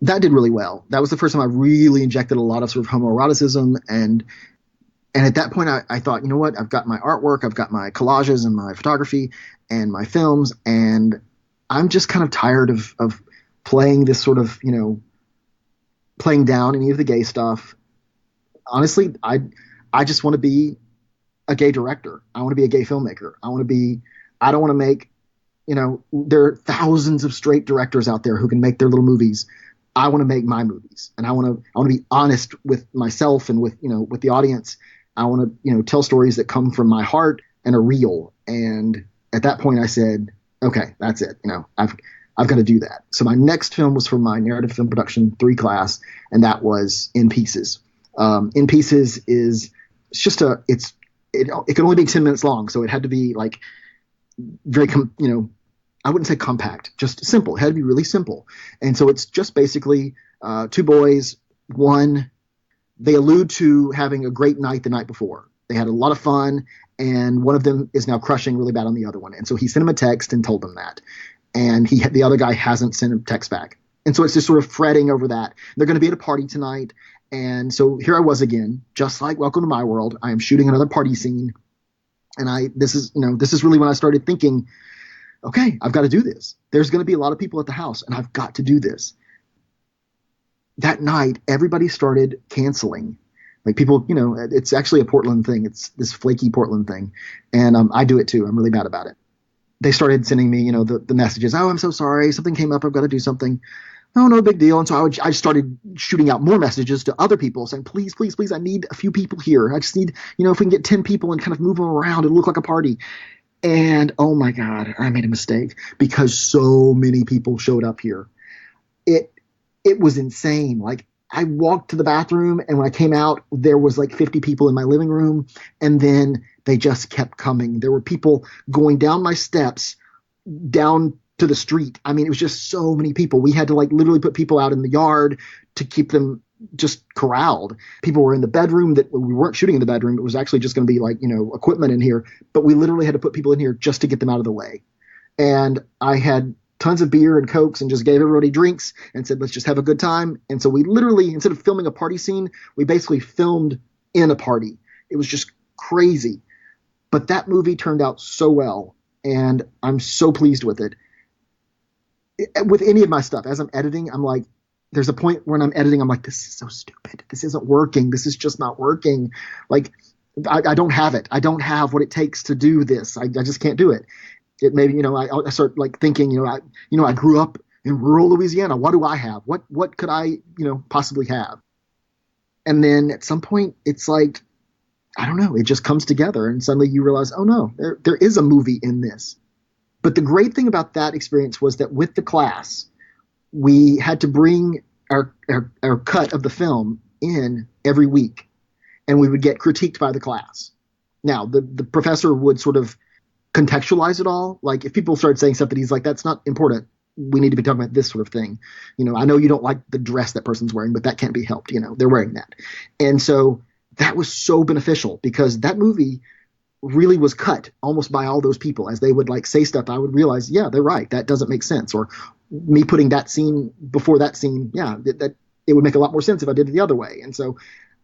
That did really well. That was the first time I really injected a lot of sort of homoeroticism, and at that point I thought, you know what, I've got my artwork, I've got my collages and my photography and my films, and I'm just kind of tired of playing this sort of, playing down any of the gay stuff. Honestly, I just want to be a gay director. I want to be a gay filmmaker. I don't want to make, there are thousands of straight directors out there who can make their little movies. I want to make my movies, and I want to be honest with myself and with the audience. I want to, tell stories that come from my heart and are real. And at that point I said, okay, that's it. I've got to do that. So my next film was for my narrative film production 3 class, and that was In Pieces. In Pieces is it can only be 10 minutes long. So it had to be like very, I wouldn't say compact, just simple. It had to be really simple. And so it's just basically 2 boys. One, they allude to having a great night the night before. They had a lot of fun, and one of them is now crushing really bad on the other one. And so he sent him a text and told them that. And the other guy hasn't sent him a text back. And so it's just sort of fretting over that. They're going to be at a party tonight. And so here I was again, just like Welcome to My World. I am shooting another party scene. And this is really when I started thinking, okay, I've got to do this. There's going to be a lot of people at the house, and I've got to do this. That night, everybody started canceling. Like, people, it's actually a Portland thing. It's this flaky Portland thing. And I do it too. I'm really bad about it. They started sending me, the messages. Oh, I'm so sorry. Something came up. I've got to do something. Oh, no big deal. And so I started shooting out more messages to other people saying, please, please, please, I need a few people here. I just need, if we can get 10 people and kind of move them around and look like a party. And oh my God, I made a mistake because so many people showed up here. It was insane. Like, I walked to the bathroom, and when I came out, there was like 50 people in my living room, and then they just kept coming. There were people going down my steps, down to the street. I mean, it was just so many people. We had to like literally put people out in the yard to keep them just corralled. People were in the bedroom that we weren't shooting in the bedroom. It was actually just going to be like, equipment in here, but we literally had to put people in here just to get them out of the way. And I had tons of beer and Cokes and just gave everybody drinks and said, let's just have a good time. And so we literally, instead of filming a party scene, we basically filmed in a party. It was just crazy. But that movie turned out so well, and I'm so pleased with it. With any of my stuff, as I'm editing, I'm like, there's a point when I'm editing, I'm like, this is so stupid. This isn't working. This is just not working. Like, I don't have it. I don't have what it takes to do this. I just can't do it. It maybe, I start like thinking, I grew up in rural Louisiana. What do I have? What could I, possibly have? And then at some point it's like, I don't know, it just comes together, and suddenly you realize, oh no, there is a movie in this. But the great thing about that experience was that with the class, we had to bring our cut of the film in every week, and we would get critiqued by the class. Now, the professor would sort of contextualize it all. Like if people started saying stuff that he's like, that's not important. We need to be talking about this sort of thing. I know you don't like the dress that person's wearing, but that can't be helped. They're wearing that. And so that was so beneficial because that movie really was cut almost by all those people. As they would like say stuff, I would realize, yeah, they're right. That doesn't make sense. Or me putting that scene before that scene. Yeah, that it would make a lot more sense if I did it the other way. And so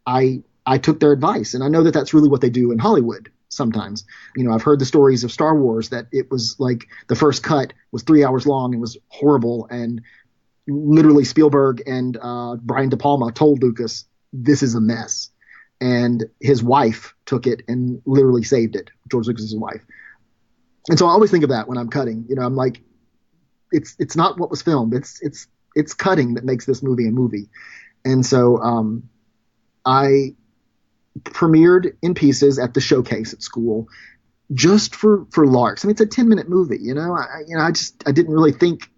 I took their advice, and I know that that's really what they do in Hollywood sometimes. I've heard the stories of Star Wars that it was like the first cut was 3 hours long and was horrible, and literally Spielberg and Brian De Palma told Lucas, this is a mess. And his wife took it and literally saved it, George Lucas's wife. And so I always think of that when I'm cutting. I'm like, it's not what was filmed. It's cutting that makes this movie a movie. And so I premiered In Pieces at the showcase at school just for larks. I mean, it's a 10-minute movie, I didn't really think,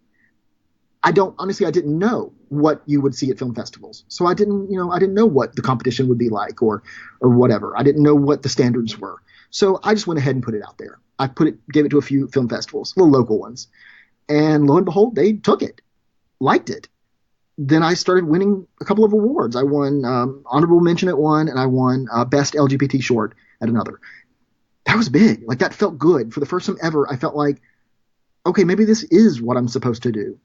I didn't know what you would see at film festivals. So I didn't know what the competition would be like or whatever. I didn't know what the standards were. So I just went ahead and put it out there. Gave it to a few film festivals, little local ones. And lo and behold, they took it, liked it. Then I started winning a couple of awards. I won honorable mention at one, and I won best LGBT short at another. That was big. Like, that felt good. For the first time ever, I felt like, okay, maybe this is what I'm supposed to do.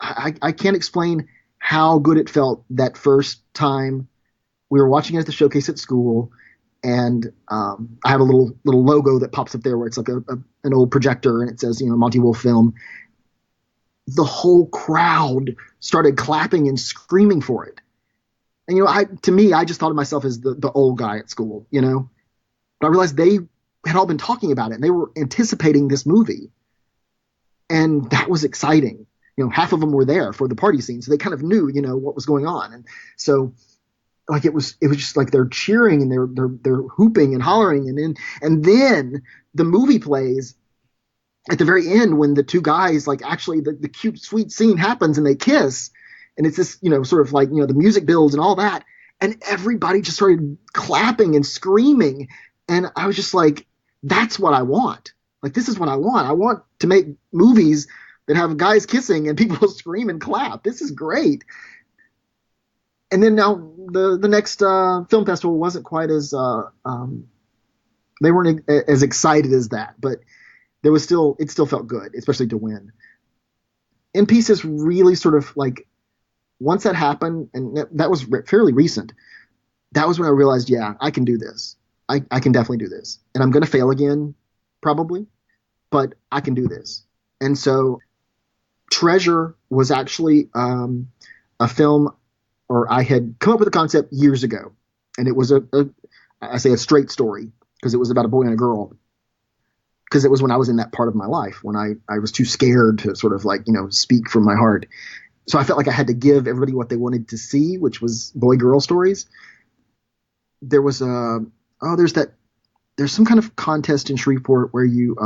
I can't explain how good it felt that first time we were watching it at the showcase at school, and I have a little logo that pops up there where it's like an old projector, and it says, Monty Wolf Film. The whole crowd started clapping and screaming for it. And, to me, I just thought of myself as the old guy at school, But I realized they had all been talking about it, and they were anticipating this movie. And that was exciting. Half of them were there for the party scene, so they kind of knew, what was going on. And so, like, it was just like they're cheering and they're hooping and hollering, and then the movie plays at the very end when the two guys, like, actually the cute sweet scene happens and they kiss, and it's this sort of like the music builds and all that, and everybody just started clapping and screaming, and I was just like, that's what I want. Like, this is what I want. I want to make movies that have guys kissing and people scream and clap. This is great. And then now the next film festival wasn't quite as they weren't as excited as that, but it still felt good, especially to win. In Pieces really sort of like, once that happened, and that was fairly recent, that was when I realized, yeah, I can do this. I can definitely do this. And I'm going to fail again, probably, but I can do this. And so Treasure was actually a film, or I had come up with a concept years ago, and it was I say a straight story because it was about a boy and a girl, because it was when I was in that part of my life when I was too scared to sort of like, speak from my heart. So I felt like I had to give everybody what they wanted to see, which was boy-girl stories. There was there's some kind of contest in Shreveport where you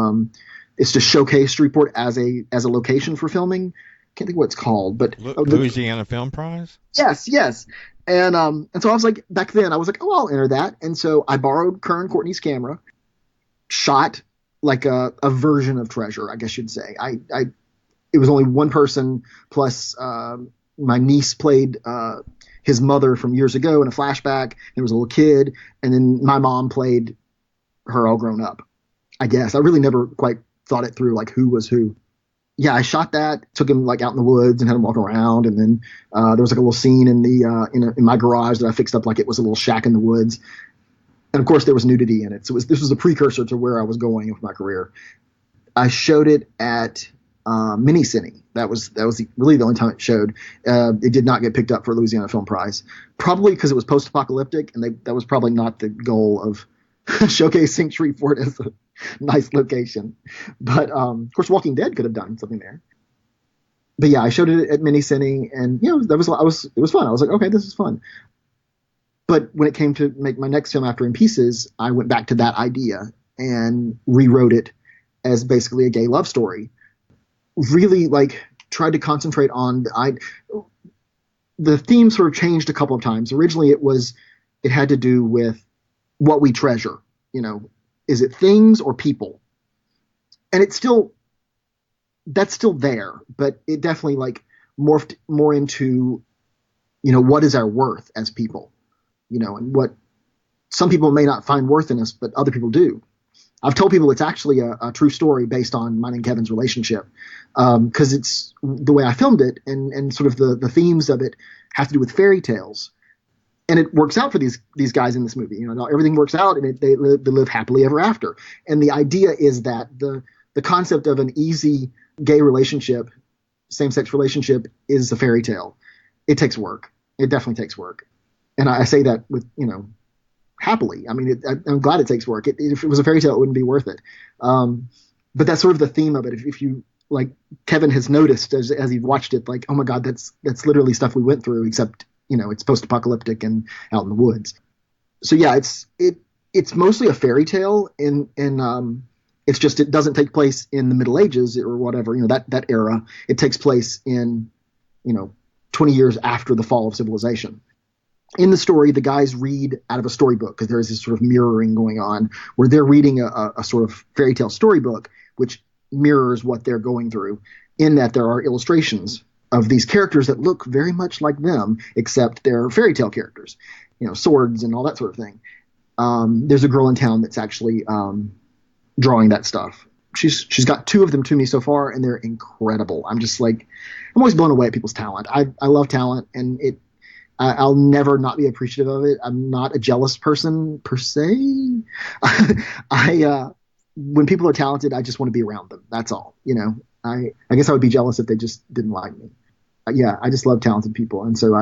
it's to showcase Shreveport as a location for filming. Can't think what it's called, but Louisiana Film Prize. Yes. And so I was like, back then I was like, oh, I'll enter that. And so I borrowed Kern Courtney's camera, shot like a version of Treasure, I guess you'd say. It was only one person, plus my niece played his mother from years ago in a flashback. There was a little kid, and then my mom played her all grown up. I guess I really never quite thought it through, like who was who. Yeah, I shot that, took him like out in the woods and had him walk around, and then there was like a little scene in the in my garage that I fixed up like it was a little shack in the woods, and of course there was nudity in it. So this was a precursor to where I was going with my career. I showed it at Mini Cine. That was really the only time it showed. It did not get picked up for Louisiana Film Prize, probably because it was post-apocalyptic, and that was probably not the goal of showcasing Shreveport as a nice location. But of course, Walking Dead could have done something there. But yeah, I showed it at Mini Cine, and it was fun. I was like, okay, this is fun. But when it came to make my next film after In Pieces, I went back to that idea and rewrote it as basically a gay love story. Really tried to concentrate on the theme sort of changed a couple of times. Originally it had to do with what we treasure is it things or people? And that's still there, but it definitely like morphed more into, what is our worth as people, and what some people may not find worth in us, but other people do. I've told people it's actually a true story based on mine and Kevin's relationship, because it's the way I filmed it, and sort of the themes of it have to do with fairy tales. And it works out for these guys in this movie. Everything works out, and they live happily ever after. And the idea is that the concept of an easy gay relationship, same-sex relationship, is a fairy tale. It takes work. It definitely takes work. And I say that with, happily. I mean, I'm glad it takes work. If it was a fairy tale, it wouldn't be worth it. But that's sort of the theme of it. If you, like Kevin has noticed as he watched it, like, oh my God, that's literally stuff we went through, except, it's post-apocalyptic and out in the woods. So yeah, it's mostly a fairy tale, and it's just, it doesn't take place in the Middle Ages or whatever, that era. It takes place in, 20 years after the fall of civilization. In the story, the guys read out of a storybook, because there is this sort of mirroring going on where they're reading a sort of fairy tale storybook, which mirrors what they're going through, in that there are illustrations of these characters that look very much like them, except they're fairy tale characters, swords and all that sort of thing. There's a girl in town that's actually drawing that stuff. She's got 2 of them to me so far, and they're incredible. I'm just like, I'm always blown away at people's talent. I love talent, and I'll never not be appreciative of it. I'm not a jealous person per se. When people are talented, I just want to be around them. That's all. I guess I would be jealous if they just didn't like me. Yeah, I just love talented people, and so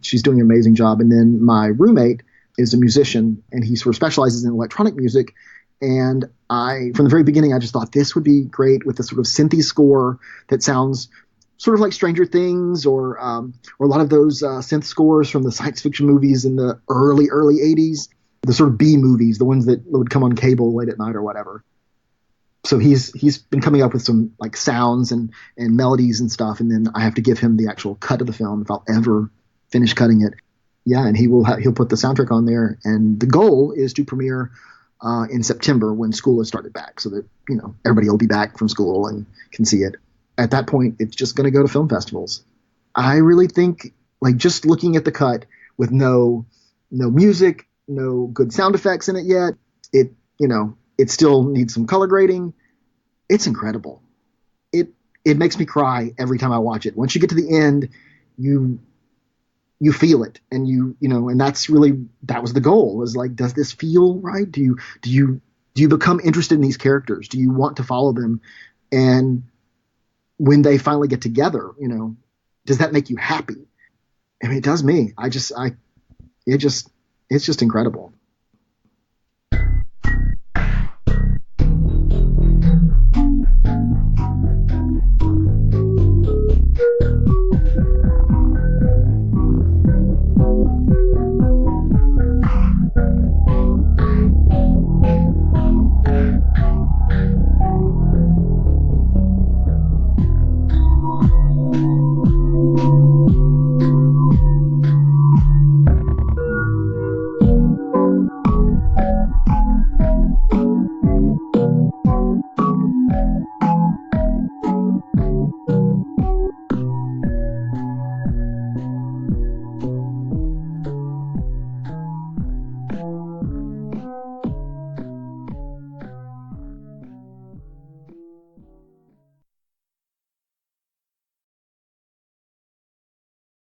she's doing an amazing job. And then my roommate is a musician, and he sort of specializes in electronic music. And from the very beginning, I just thought this would be great with a sort of synthy score that sounds sort of like Stranger Things or a lot of those synth scores from the science fiction movies in the early 80s, the sort of B movies, the ones that would come on cable late at night or whatever. So he's been coming up with some like sounds and melodies and stuff, and then I have to give him the actual cut of the film if I'll ever finish cutting it. Yeah, and he'll put the soundtrack on there, and the goal is to premiere in September when school has started back, so that everybody will be back from school and can see it. At that point, it's just going to go to film festivals. I really think, like, just looking at the cut with no music, no good sound effects in it yet, it still needs some color grading. It's incredible. It makes me cry every time I watch it. Once you get to the end, you feel it, and and that was the goal, was like, does this feel right? Do you become interested in these characters? Do you want to follow them? And when they finally get together, does that make you happy? I mean, it does me. It's just incredible.